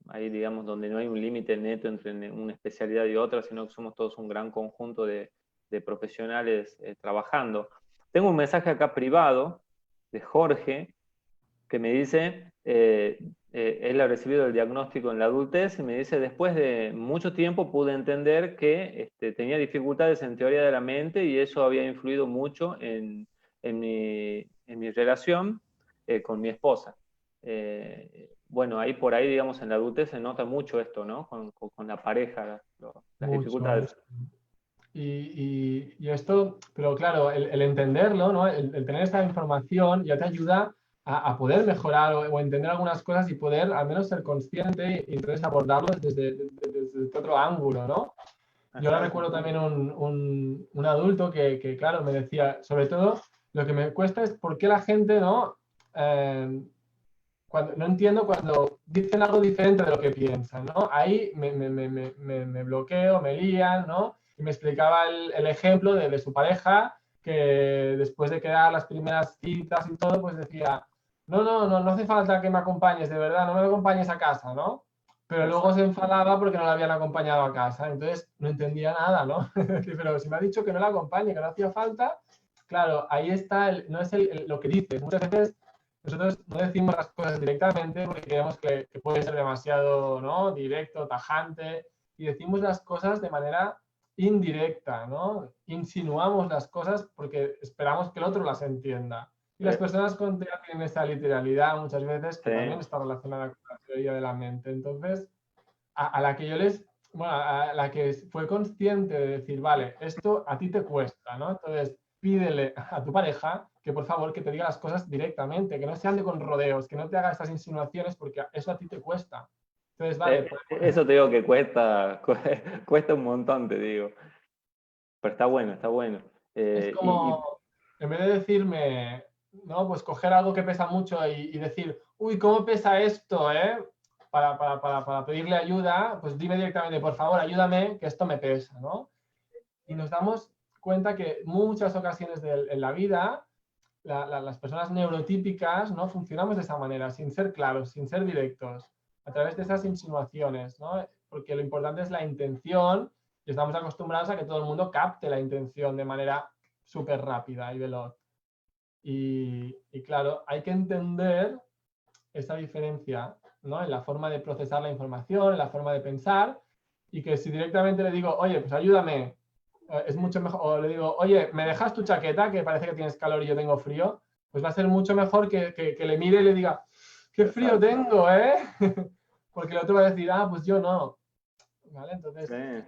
ahí, digamos, donde no hay un límite neto entre una especialidad y otra, sino que somos todos un gran conjunto de profesionales trabajando. Tengo un mensaje acá privado de Jorge que me dice, él ha recibido el diagnóstico en la adultez y me dice, después de mucho tiempo pude entender que tenía dificultades en teoría de la mente y eso había influido mucho en mi relación con mi esposa. Bueno, ahí por ahí, digamos, en la adultez se nota mucho esto, ¿no? Con la pareja, las dificultades. Y esto, pero claro, el entenderlo, ¿no?, el tener esta información ya te ayuda a poder mejorar o entender algunas cosas y poder al menos ser consciente y entonces abordarlo desde otro ángulo, ¿no? Yo ahora recuerdo también un adulto que, claro, me decía, sobre todo, lo que me cuesta es por qué la gente, ¿no? No entiendo cuando dicen algo diferente de lo que piensan, ¿no? Ahí me bloqueo, me lían, ¿no? Y me explicaba el ejemplo de su pareja que después de quedar las primeras citas y todo, pues decía, no hace falta que me acompañes, de verdad, no me acompañes a casa, ¿no? Pero luego se enfadaba porque no la habían acompañado a casa, entonces no entendía nada, ¿no? Pero si me ha dicho que no la acompañe, que no hacía falta, claro, ahí está, no es lo que dices. Muchas veces nosotros no decimos las cosas directamente porque creemos que puede ser demasiado, ¿no?, directo, tajante, y decimos las cosas de manera indirecta, ¿no? Insinuamos las cosas porque esperamos que el otro las entienda. Y las personas con TEA tienen esa literalidad muchas veces que también está relacionada con la teoría de la mente. Entonces, a la que yo bueno, a la que fue consciente de decir, vale, esto a ti te cuesta, ¿no? Entonces, pídele a tu pareja que por favor que te diga las cosas directamente, que no se ande con rodeos, que no te haga estas insinuaciones porque eso a ti te cuesta. Entonces, vale. Eso te digo que cuesta un montón, te digo. Pero está bueno, está bueno. Es como, en vez de decirme, no, pues coger algo que pesa mucho y decir, uy, ¿cómo pesa esto, para pedirle ayuda, pues dime directamente, por favor, ayúdame, que esto me pesa, ¿no? Y nos damos cuenta que muchas ocasiones en la vida las personas neurotípicas, ¿no? Funcionamos de esa manera, sin ser claros, sin ser directos, a través de esas insinuaciones, ¿no? Porque lo importante es la intención y estamos acostumbrados a que todo el mundo capte la intención de manera súper rápida y veloz. Y claro, hay que entender esa diferencia, ¿no? En la forma de procesar la información, en la forma de pensar, y que si directamente le digo, oye, pues ayúdame, es mucho mejor, o le digo, oye, ¿me dejas tu chaqueta que parece que tienes calor y yo tengo frío? Pues va a ser mucho mejor que le mire y le diga, qué frío tengo, ¿eh? Porque el otro va a decir, ah, pues yo no. ¿Vale? Entonces... Sí.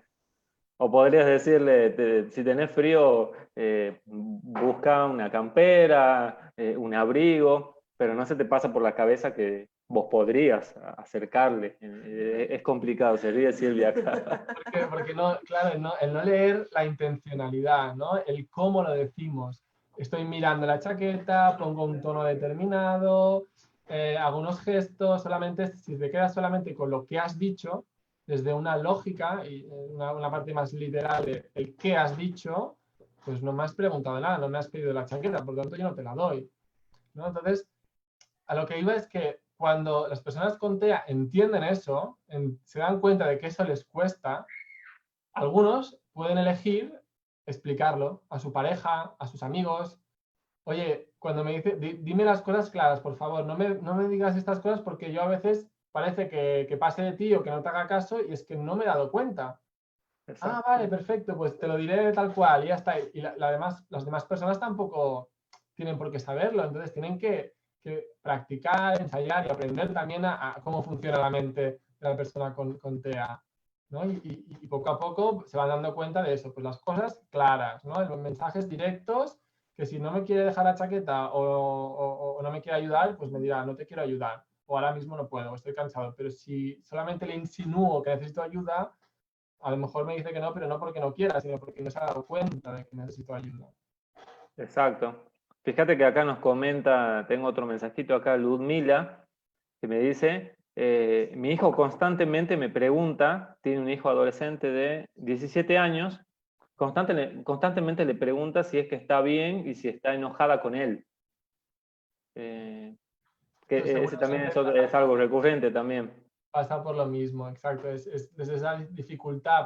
O podrías decirle, si tenés frío, busca una campera, un abrigo, pero no se te pasa por la cabeza que vos podrías acercarle. Es complicado, se ríe Silvia acá. Porque no, claro, el no leer la intencionalidad, ¿no? El cómo lo decimos. Estoy mirando la chaqueta, pongo un tono determinado, hago unos gestos, solamente si te quedas solamente con lo que has dicho, desde una lógica y una parte más literal de el qué has dicho, pues no me has preguntado nada, no me has pedido la chaqueta, por lo tanto yo no te la doy, ¿no? Entonces, a lo que iba es que cuando las personas con TEA entienden eso, se dan cuenta de que eso les cuesta, algunos pueden elegir explicarlo a su pareja, a sus amigos. Oye, cuando me dice, dime las cosas claras, por favor, no me digas estas cosas porque yo a veces parece que pase de ti o que no te haga caso y es que no me he dado cuenta. Exacto. Ah, vale, perfecto, pues te lo diré tal cual y ya está. Y las demás personas tampoco tienen por qué saberlo, entonces tienen que practicar, ensayar y aprender también a cómo funciona la mente de la persona con TEA, ¿no? Y poco a poco se van dando cuenta de eso, pues las cosas claras, ¿no? Los mensajes directos, que si no me quiere dejar la chaqueta o no me quiere ayudar, pues me dirá, no te quiero ayudar, o ahora mismo no puedo, estoy cansado. Pero si solamente le insinúo que necesito ayuda, a lo mejor me dice que no, pero no porque no quiera, sino porque no se ha dado cuenta de que necesito ayuda. Exacto. Fíjate que acá nos comenta, tengo otro mensajito acá, Ludmila, que me dice, mi hijo constantemente me pregunta, tiene un hijo adolescente de 17 años, constantemente le pregunta si es que está bien y si está enojada con él. Ese también es algo recurrente también. Pasa por lo mismo, exacto. Desde esa dificultad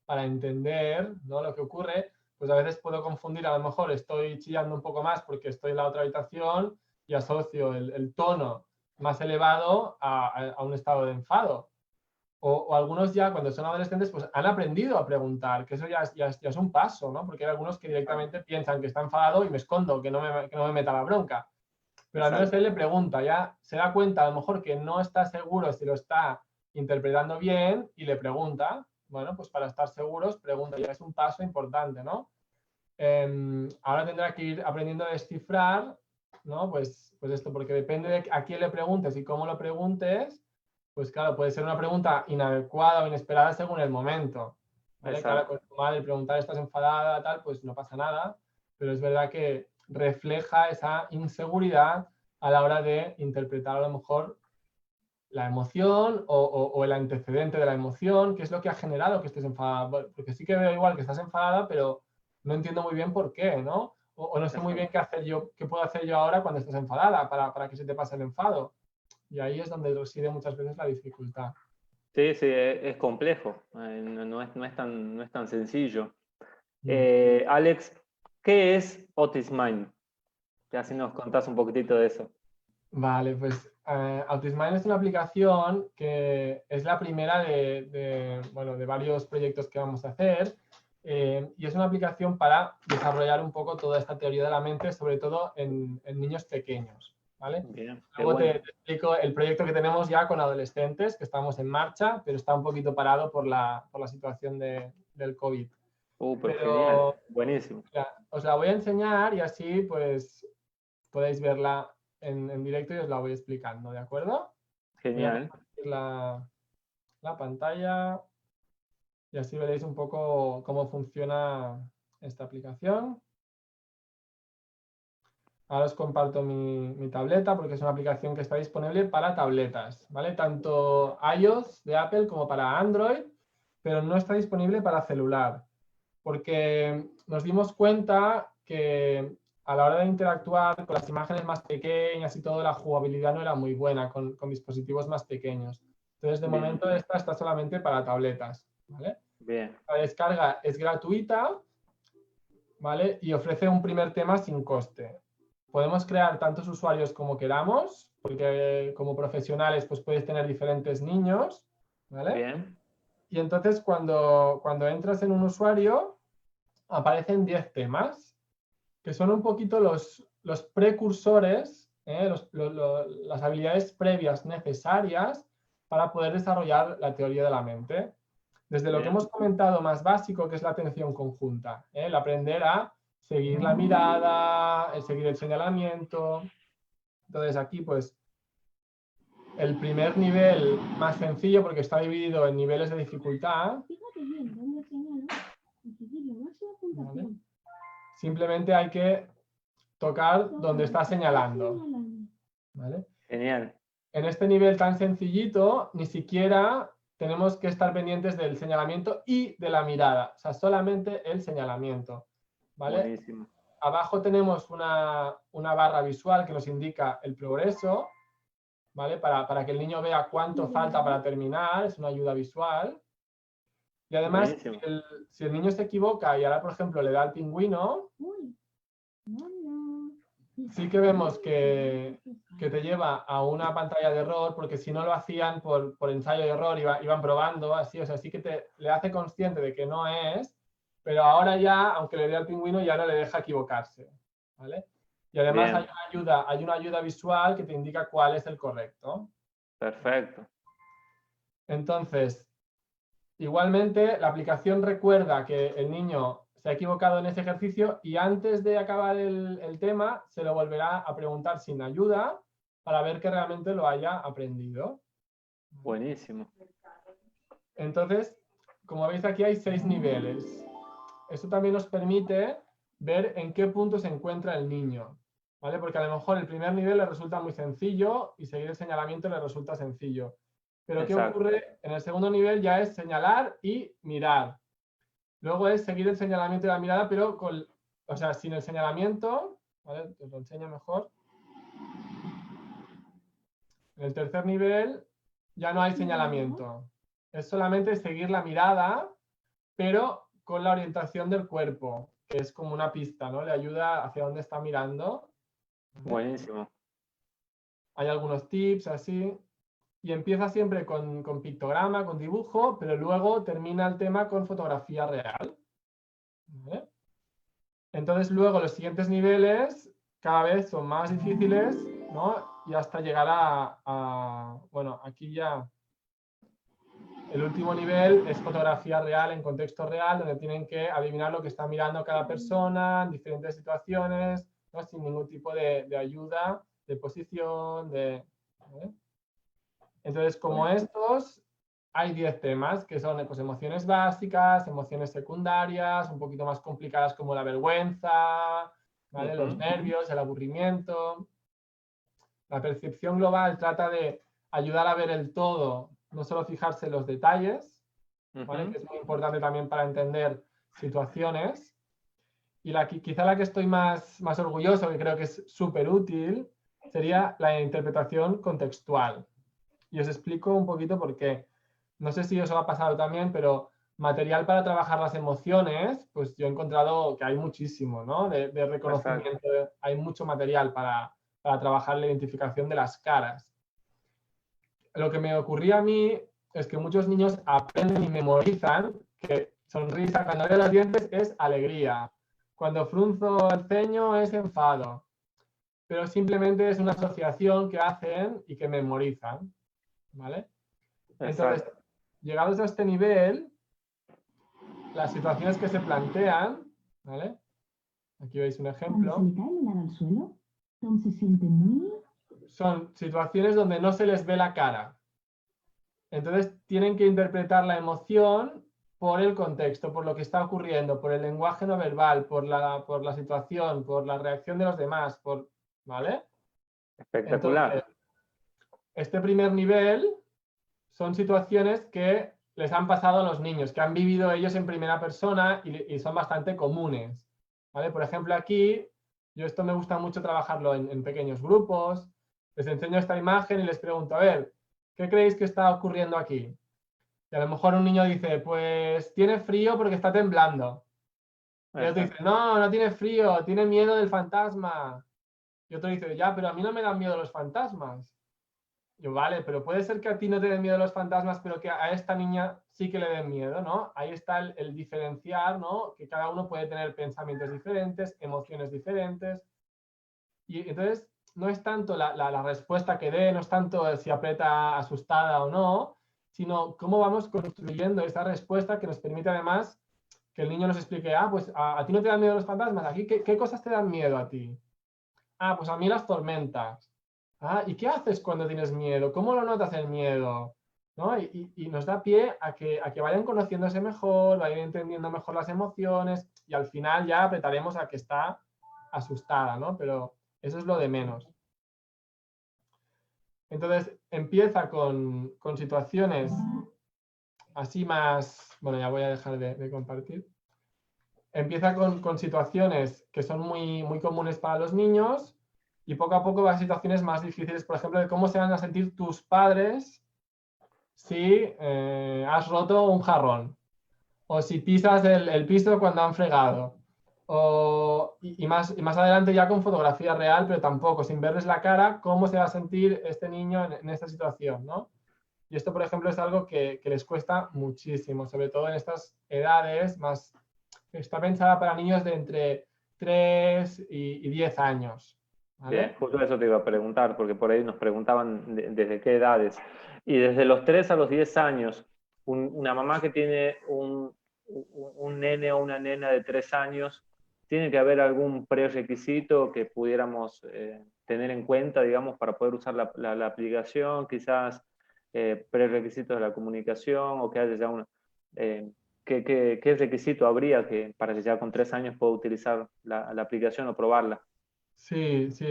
para entender, ¿no?, lo que ocurre, pues a veces puedo confundir, a lo mejor estoy chillando un poco más porque estoy en la otra habitación y asocio el tono más elevado a un estado de enfado. O algunos ya cuando son adolescentes pues han aprendido a preguntar, que eso ya es un paso, ¿no? Porque hay algunos que directamente piensan que está enfadado y me escondo, que no me meta la bronca. Pero al menos él le pregunta, ya se da cuenta a lo mejor que no está seguro si lo está interpretando bien y le pregunta. Bueno, pues para estar seguros, pregunta, ya es un paso importante, ¿no? Ahora tendrá que ir aprendiendo a descifrar, ¿no? Pues esto, porque depende de a quién le preguntes y cómo lo preguntes, pues claro, puede ser una pregunta inadecuada o inesperada según el momento, ¿vale? Claro, con tu madre preguntar, ¿estás enfadada, tal? Pues no pasa nada, pero es verdad que refleja esa inseguridad a la hora de interpretar a lo mejor la emoción o el antecedente de la emoción, qué es lo que ha generado que estés enfadada. Porque sí que veo igual que estás enfadada, pero no entiendo muy bien por qué, ¿no? O no sé muy bien qué hacer yo, qué puedo hacer yo ahora cuando estés enfadada para que se te pase el enfado. Y ahí es donde reside muchas veces la dificultad. Sí, sí, es complejo, no es tan sencillo. Alex, ¿qué es Otis Mind? Ya si nos contás un poquitito de eso. Vale, pues Autismine es una aplicación que es la primera de varios proyectos que vamos a hacer, y es una aplicación para desarrollar un poco toda esta teoría de la mente, sobre todo en niños pequeños, ¿vale? Bien, Luego bueno. te explico el proyecto que tenemos ya con adolescentes, que estamos en marcha, pero está un poquito parado por la situación del COVID. Pero genial, Pero buenísimo. os la voy a enseñar y así pues podéis verla en directo y os la voy explicando, ¿de acuerdo? Voy a Genial. compartir la pantalla y así veréis un poco cómo funciona esta aplicación. Ahora os comparto mi tableta porque es una aplicación que está disponible para tabletas, ¿vale? Tanto iOS de Apple como para Android, pero no está disponible para celular, porque nos dimos cuenta que a la hora de interactuar con las imágenes más pequeñas y todo, la jugabilidad no era muy buena con dispositivos más pequeños. Entonces, de Bien. momento esta está solamente para tabletas, ¿vale? Bien. La descarga es gratuita, ¿vale? Y ofrece un primer tema sin coste. Podemos crear tantos usuarios como queramos, porque como profesionales pues puedes tener diferentes niños, ¿vale? Bien. Y entonces cuando entras en un usuario, aparecen 10 temas, que son un poquito los precursores, las habilidades previas necesarias para poder desarrollar la teoría de la mente. Desde lo que Bien. hemos comentado más básico, que es la atención conjunta, el aprender a seguir la mirada, el seguir el señalamiento. Entonces aquí pues el primer nivel más sencillo, porque está dividido en niveles de dificultad. Fíjate bien dónde señalo y seguir la máxima puntuación. ¿Vale? Simplemente hay que tocar donde está señalando, ¿vale? Genial. En este nivel tan sencillito, ni siquiera tenemos que estar pendientes del señalamiento y de la mirada, o sea, solamente el señalamiento, ¿vale? Buenísimo. Abajo tenemos una barra visual que nos indica el progreso, ¿vale? Para que el niño vea cuánto falta para terminar, es una ayuda visual. Y además, Buenísimo. si el niño se equivoca y ahora, por ejemplo, le da al pingüino, Uy, no, no. sí que vemos que te lleva a una pantalla de error, porque si no lo hacían por ensayo de error, iban probando, así, o sea, sí que le hace consciente de que no es, pero ahora ya, aunque le dé al pingüino, ya no le deja equivocarse, ¿vale? Y además Bien. hay una ayuda visual que te indica cuál es el correcto. Perfecto. Entonces, igualmente, la aplicación recuerda que el niño se ha equivocado en ese ejercicio y antes de acabar el tema se lo volverá a preguntar sin ayuda para ver que realmente lo haya aprendido. Buenísimo. Entonces, como veis aquí hay 6 niveles. Esto también nos permite ver en qué punto se encuentra el niño, ¿vale? Porque a lo mejor el primer nivel le resulta muy sencillo y seguir el señalamiento le resulta sencillo. Pero ¿qué Exacto. ocurre? En el segundo nivel ya es señalar y mirar. Luego es seguir el señalamiento y la mirada, pero sin el señalamiento, ¿vale? Os lo enseño mejor. En el tercer nivel ya no hay señalamiento. Es solamente seguir la mirada, pero con la orientación del cuerpo, que es como una pista, ¿no? Le ayuda hacia dónde está mirando. Buenísimo. Hay algunos tips así. Y empieza siempre con pictograma, con dibujo, pero luego termina el tema con fotografía real. ¿Vale? Entonces luego los siguientes niveles cada vez son más difíciles, ¿no? Y hasta llegar bueno, aquí ya el último nivel es fotografía real en contexto real, donde tienen que adivinar lo que está mirando cada persona en diferentes situaciones, ¿no? Sin ningún tipo de ayuda, de posición, ¿vale? Entonces, como estos, hay 10 temas que son pues, emociones básicas, emociones secundarias, un poquito más complicadas como la vergüenza, ¿vale? Los nervios, el aburrimiento. La percepción global trata de ayudar a ver el todo, no solo fijarse en los detalles, ¿vale? Que es muy importante también para entender situaciones. Y quizá la que estoy más orgulloso, que creo que es súper útil, sería la interpretación contextual. Y os explico un poquito por qué. No sé si os ha pasado también, pero material para trabajar las emociones, pues yo he encontrado que hay muchísimo, ¿no? De reconocimiento, hay mucho material para trabajar la identificación de las caras. Lo que me ocurría a mí es que muchos niños aprenden y memorizan que sonrisa cuando veo los dientes es alegría, cuando frunzo el ceño es enfado, pero simplemente es una asociación que hacen y que memorizan. ¿Vale? Entonces, llegados a este nivel, las situaciones que se plantean, ¿vale? Aquí veis un ejemplo. Cuando se le cae el helado al suelo, Tom se siente muy... Son situaciones donde no se les ve la cara. Entonces, tienen que interpretar la emoción por el contexto, por lo que está ocurriendo, por el lenguaje no verbal, por la situación, por la reacción de los demás, ¿vale? Espectacular. Entonces, este primer nivel son situaciones que les han pasado a los niños, que han vivido ellos en primera persona y son bastante comunes, ¿vale? Por ejemplo, aquí Yo esto me gusta mucho trabajarlo en pequeños grupos. Les enseño esta imagen y les pregunto, a ver, ¿qué creéis que está ocurriendo aquí? Y a lo mejor un niño dice, pues tiene frío porque está temblando. Y otro dice, no, no tiene frío, tiene miedo del fantasma. Y otro dice, ya, pero a mí no me dan miedo los fantasmas. Yo, vale, pero puede ser que a ti no te den miedo los fantasmas, pero que a esta niña sí que le den miedo, ¿no? Ahí está el diferenciar, ¿no? Que cada uno puede tener pensamientos diferentes, emociones diferentes. Y entonces no es tanto la respuesta que dé, no es tanto si aprieta asustada o no, sino cómo vamos construyendo esta respuesta que nos permite además que el niño nos explique, ah, pues a ti no te dan miedo los fantasmas, aquí ¿qué cosas te dan miedo a ti? Ah, pues a mí las tormentas. Ah, ¿y qué haces cuando tienes miedo? ¿Cómo lo notas el miedo? ¿No? Y nos da pie a que vayan conociéndose mejor, vayan entendiendo mejor las emociones y al final ya apretaremos a que está asustada, ¿no? Pero eso es lo de menos. Entonces empieza con situaciones así más... Bueno, ya voy a dejar de compartir. Empieza con situaciones que son muy comunes para los niños y poco a poco va a situaciones más difíciles, por ejemplo, de cómo se van a sentir tus padres si has roto un jarrón o si pisas el piso cuando han fregado. Y más adelante ya con fotografía real, pero tampoco, sin verles la cara, cómo se va a sentir este niño en esta situación, ¿no? Y esto, por ejemplo, es algo que les cuesta muchísimo, sobre todo en estas edades más... Está pensada para niños de entre 3 y 10 años. ¿Vale? Bien, justo eso te iba a preguntar, porque por ahí nos preguntaban desde qué edades. Y desde los 3 a los 10 años, una mamá que tiene un nene o una nena de 3 años, ¿tiene que haber algún prerequisito que pudiéramos tener en cuenta, digamos, para poder usar la aplicación? Quizás prerequisitos de la comunicación o que haya ya una... ¿qué requisito habría para que ya con 3 años pueda utilizar la aplicación o probarla? Sí, sí,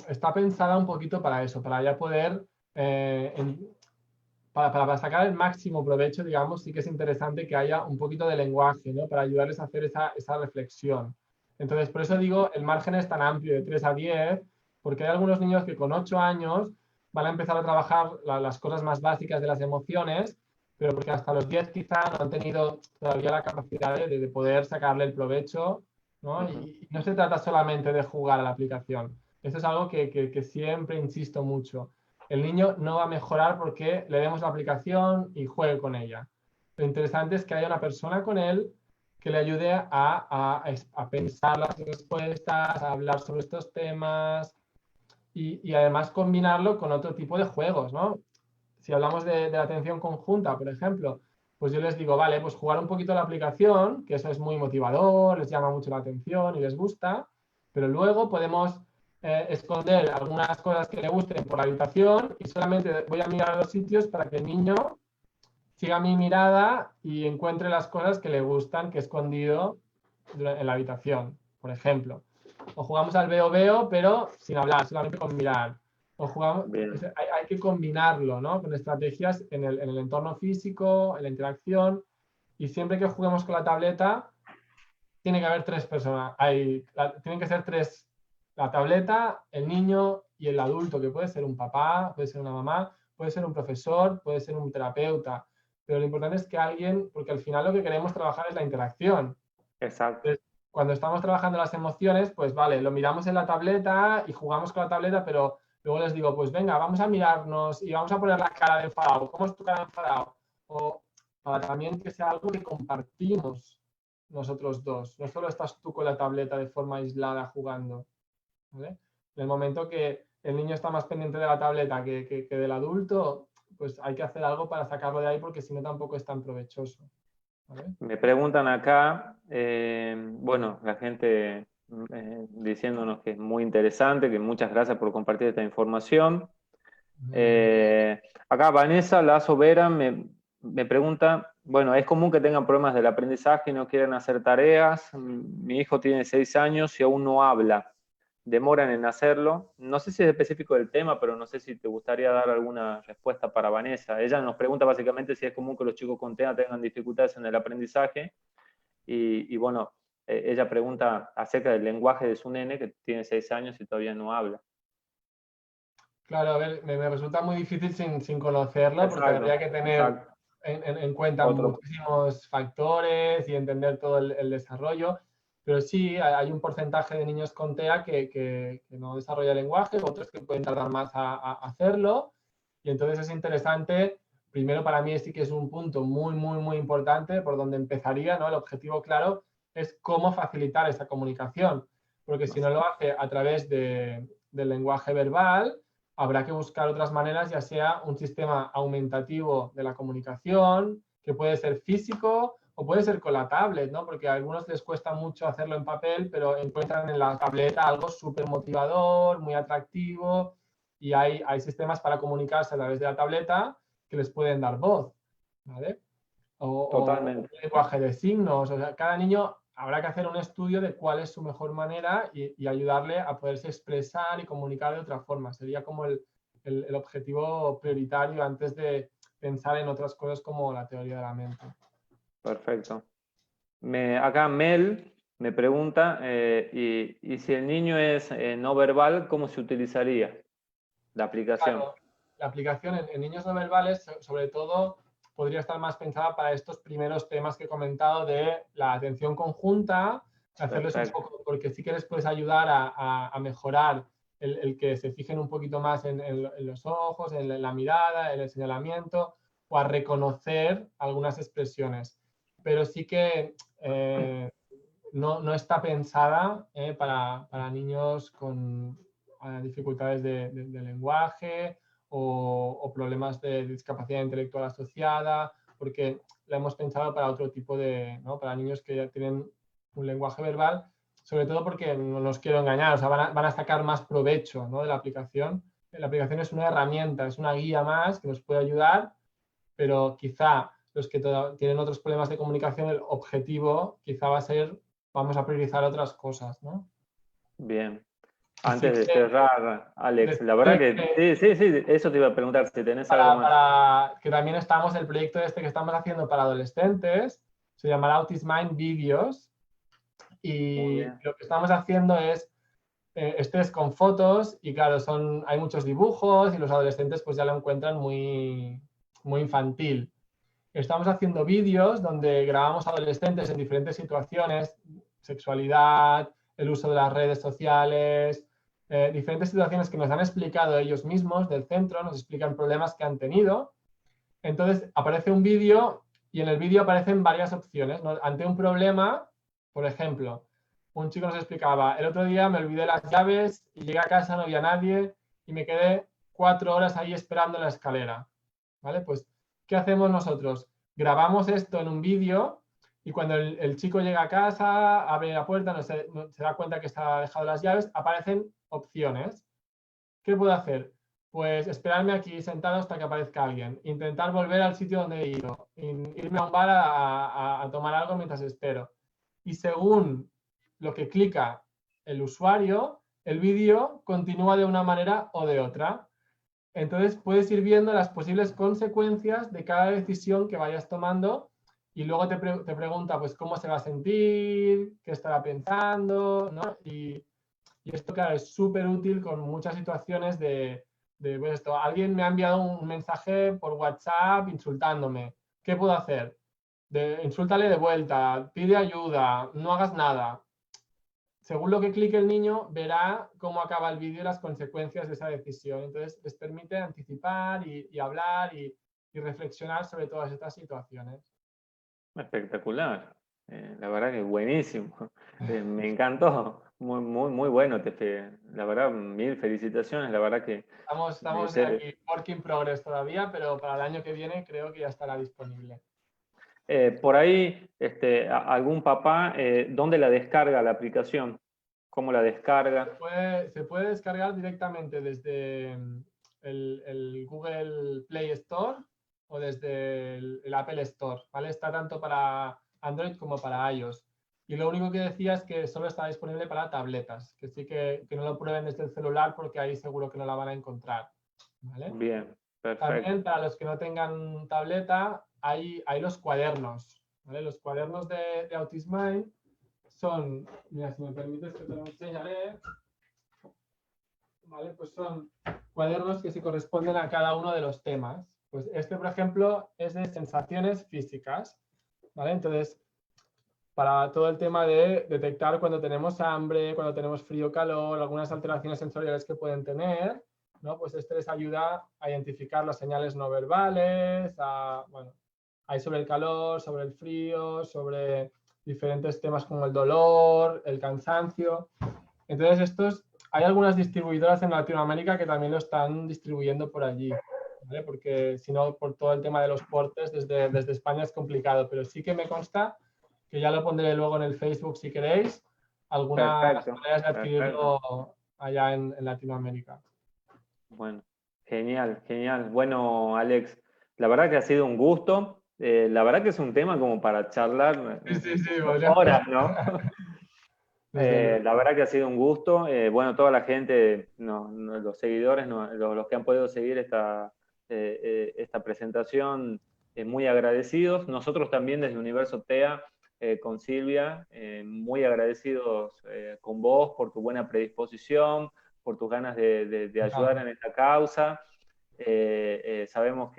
está pensada un poquito para eso, para ya poder, para sacar el máximo provecho, digamos, sí que es interesante que haya un poquito de lenguaje, ¿no? Para ayudarles a hacer esa reflexión. Entonces, por eso digo, el margen es tan amplio, de 3 a 10, porque hay algunos niños que con 8 años van a empezar a trabajar las cosas más básicas de las emociones, pero porque hasta los 10 quizá no han tenido todavía la capacidad de poder sacarle el provecho, ¿no? Y no se trata solamente de jugar a la aplicación. Esto es algo que siempre insisto mucho. El niño no va a mejorar porque le demos la aplicación y juegue con ella. Lo interesante es que haya una persona con él que le ayude a pensar las respuestas, a hablar sobre estos temas y además combinarlo con otro tipo de juegos, ¿no? Si hablamos de la atención conjunta, por ejemplo, pues yo les digo, vale, pues jugar un poquito la aplicación, que eso es muy motivador, les llama mucho la atención y les gusta, pero luego podemos esconder algunas cosas que le gusten por la habitación y solamente voy a mirar a los sitios para que el niño siga mi mirada y encuentre las cosas que le gustan que he escondido en la habitación, por ejemplo. O jugamos al veo, pero sin hablar, solamente con mirar. O jugamos, hay que combinarlo, ¿no? Con estrategias en el entorno físico, en la interacción. Y siempre que juguemos con la tableta, tiene que haber 3 personas. Tienen que ser 3, la tableta, el niño y el adulto, que puede ser un papá, puede ser una mamá, puede ser un profesor, puede ser un terapeuta. Pero lo importante es que alguien, porque al final lo que queremos trabajar es la interacción. Exacto. Entonces, cuando estamos trabajando las emociones, pues vale, lo miramos en la tableta y jugamos con la tableta, pero luego les digo, pues venga, vamos a mirarnos y vamos a poner la cara de enfadado. ¿Cómo es tu cara de enfadado? O para también que sea algo que compartimos nosotros dos. No solo estás tú con la tableta de forma aislada jugando. ¿Vale? En el momento que el niño está más pendiente de la tableta que del adulto, pues hay que hacer algo para sacarlo de ahí porque si no tampoco es tan provechoso. ¿Vale? Me preguntan acá, bueno, la gente diciéndonos que es muy interesante, que muchas gracias por compartir esta información. Acá Vanessa Lazo Vera me pregunta, bueno, es común que tengan problemas del aprendizaje y no quieren hacer tareas. Mi hijo tiene 6 años y aún no habla. Demoran en hacerlo. No sé si es específico del tema, pero no sé si te gustaría dar alguna respuesta para Vanessa. Ella nos pregunta básicamente si es común que los chicos con TEA tengan dificultades en el aprendizaje y bueno, ella pregunta acerca del lenguaje de su nene, que tiene 6 años y todavía no habla. Claro, a ver, me resulta muy difícil sin conocerlo, porque Exacto, habría que tener exacto. en cuenta Otro. muchísimos factores y entender todo el desarrollo. Pero sí, hay un porcentaje de niños con TEA que no desarrolla el lenguaje, otros que pueden tardar más a hacerlo. Y entonces es interesante, primero para mí sí que es un punto muy importante por donde empezaría, ¿no? El objetivo claro es cómo facilitar esa comunicación, porque si no lo hace a través del lenguaje verbal, habrá que buscar otras maneras, ya sea un sistema aumentativo de la comunicación, que puede ser físico o puede ser con la tablet, ¿no? Porque a algunos les cuesta mucho hacerlo en papel, pero encuentran en la tableta algo súper motivador, muy atractivo, y hay sistemas para comunicarse a través de la tableta que les pueden dar voz, ¿vale? O Totalmente. lenguaje de signos. O sea, cada niño habrá que hacer un estudio de cuál es su mejor manera y ayudarle a poderse expresar y comunicar de otra forma. Sería como el objetivo prioritario antes de pensar en otras cosas como la teoría de la mente. Perfecto. Acá Mel me pregunta, y si el niño es no verbal, ¿cómo se utilizaría la aplicación? Claro, la aplicación en niños no verbales, sobre todo, podría estar más pensada para estos primeros temas que he comentado de la atención conjunta, hacerles un Perfecto. poco, porque sí que les puedes ayudar a mejorar el que se fijen un poquito más en los ojos, en la mirada, en el señalamiento, o a reconocer algunas expresiones. Pero sí que no está pensada para niños con dificultades de lenguaje o problemas de discapacidad intelectual asociada, porque la hemos pensado para otro tipo ¿no? Para niños que ya tienen un lenguaje verbal, sobre todo porque no los quiero engañar, o sea, van a sacar más provecho, ¿no? De la aplicación. La aplicación es una herramienta, es una guía más que nos puede ayudar, pero quizá los que tienen otros problemas de comunicación, el objetivo quizá va a ser, vamos a priorizar otras cosas, ¿no? Bien. Así Antes de que cerrar, Alex, la verdad después, que sí, eso te iba a preguntar, si tenés algo más. para que también estamos, el proyecto este que estamos haciendo para adolescentes, se llamará Autism Mind Videos, Muy y bien. lo que estamos haciendo es, este es con fotos, y claro, hay muchos dibujos, y los adolescentes pues ya lo encuentran muy infantil. Estamos haciendo vídeos donde grabamos adolescentes en diferentes situaciones, sexualidad, el uso de las redes sociales, diferentes situaciones que nos han explicado ellos mismos del centro, nos explican problemas que han tenido. Entonces aparece un vídeo y en el vídeo aparecen varias opciones, ¿no? Ante un problema, por ejemplo, un chico nos explicaba, el otro día me olvidé las llaves y llegué a casa, no había nadie y me quedé 4 horas ahí esperando en la escalera. ¿Vale? Pues, ¿qué hacemos nosotros? Grabamos esto en un vídeo y cuando el chico llega a casa, abre la puerta, no se da cuenta que está dejado las llaves, aparecen opciones. ¿Qué puedo hacer? Pues esperarme aquí sentado hasta que aparezca alguien. Intentar volver al sitio donde he ido. Irme a un bar a tomar algo mientras espero. Y según lo que clica el usuario, el vídeo continúa de una manera o de otra. Entonces puedes ir viendo las posibles consecuencias de cada decisión que vayas tomando y luego te pregunta pues cómo se va a sentir, qué estará pensando, ¿no? Y esto, claro, es súper útil con muchas situaciones pues esto, alguien me ha enviado un mensaje por WhatsApp insultándome. ¿Qué puedo hacer? Insúltale de vuelta, pide ayuda, no hagas nada. Según lo que clique el niño, verá cómo acaba el vídeo y las consecuencias de esa decisión. Entonces, les permite anticipar y hablar y reflexionar sobre todas estas situaciones. Espectacular. La verdad que buenísimo. Me encantó. Muy bueno. La verdad, mil felicitaciones. La verdad que Estamos aquí, work in progress todavía, pero para el año que viene creo que ya estará disponible. por ahí, algún papá, ¿dónde la descarga la aplicación? ¿Cómo la descarga? Se puede descargar directamente desde el Google Play Store o desde el Apple Store, ¿vale? Está tanto para Android como para iOS. Y lo único que decía es que solo está disponible para tabletas, que sí que no lo prueben desde el celular porque ahí seguro que no la van a encontrar, ¿vale? Bien, perfecto. También para los que no tengan tableta, hay los cuadernos, ¿vale? Los cuadernos de Autism Mind son, mira, si me permites que te lo enseñaré. ¿Vale? Pues son cuadernos que se corresponden a cada uno de los temas. Pues este, por ejemplo, es de sensaciones físicas, ¿vale? Entonces, para todo el tema de detectar cuando tenemos hambre, cuando tenemos frío o calor, algunas alteraciones sensoriales que pueden tener, ¿no? Pues este les ayuda a identificar las señales no verbales, bueno, hay sobre el calor, sobre el frío, sobre diferentes temas como el dolor, el cansancio. Entonces, hay algunas distribuidoras en Latinoamérica que también lo están distribuyendo por allí, ¿vale? Porque si no, por todo el tema de los portes, desde España es complicado, pero sí que me consta, que ya lo pondré luego en el Facebook si queréis, algunas Perfecto, maneras de perfecto. adquirirlo allá en Latinoamérica. Bueno, genial, genial. Bueno, Alex, la verdad que ha sido un gusto. La verdad que es un tema como para charlar Sí, horas, ¿no? Desde luego. La verdad que ha sido un gusto. Bueno, toda la gente, los seguidores, los que han podido seguir esta presentación, muy agradecidos. Nosotros también desde Universo TEA, con Silvia, muy agradecidos con vos por tu buena predisposición, por tus ganas de ayudar en esta causa. Sabemos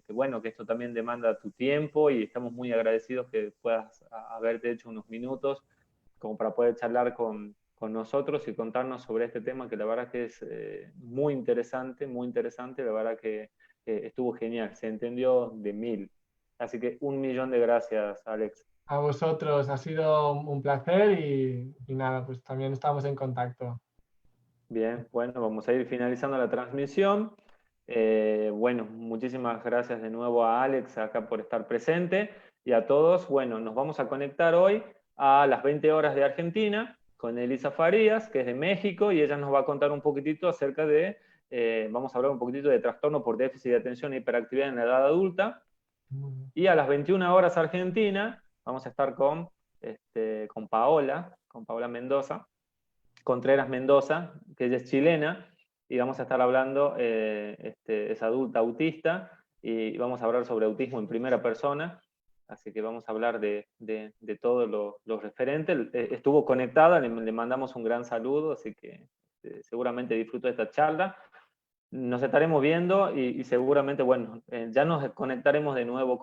bueno, que esto también demanda tu tiempo y estamos muy agradecidos que puedas haberte hecho unos minutos como para poder charlar con nosotros y contarnos sobre este tema que la verdad que es muy interesante, la verdad que estuvo genial, se entendió de 1000. Así que 1.000.000 de gracias, Alex. A vosotros, ha sido un placer y nada, pues también estamos en contacto. Bien, bueno, vamos a ir finalizando la transmisión. Bueno, muchísimas gracias de nuevo a Alex acá por estar presente y a todos. Bueno, nos vamos a conectar hoy a las 20 horas de Argentina con Elisa Farías, que es de México, y ella nos va a contar un poquitito acerca vamos a hablar un poquitito de trastorno por déficit de atención e hiperactividad en la edad adulta. Y a las 21 horas Argentina vamos a estar con Paola Mendoza, Contreras Mendoza, que ella es chilena, y vamos a estar hablando, es adulta autista, y vamos a hablar sobre autismo en primera persona, así que vamos a hablar de todo lo referente. Estuvo conectada, le mandamos un gran saludo, así que seguramente disfrutó de esta charla. Nos estaremos viendo y seguramente, bueno, ya nos conectaremos de nuevo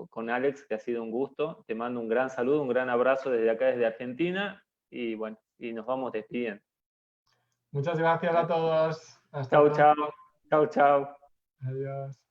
con Alex, que ha sido un gusto. Te mando un gran saludo, un gran abrazo desde acá, desde Argentina, y bueno, y nos vamos despidiendo. Muchas gracias a todos. Hasta Chau, pronto. chau. Chau, chau. Adiós.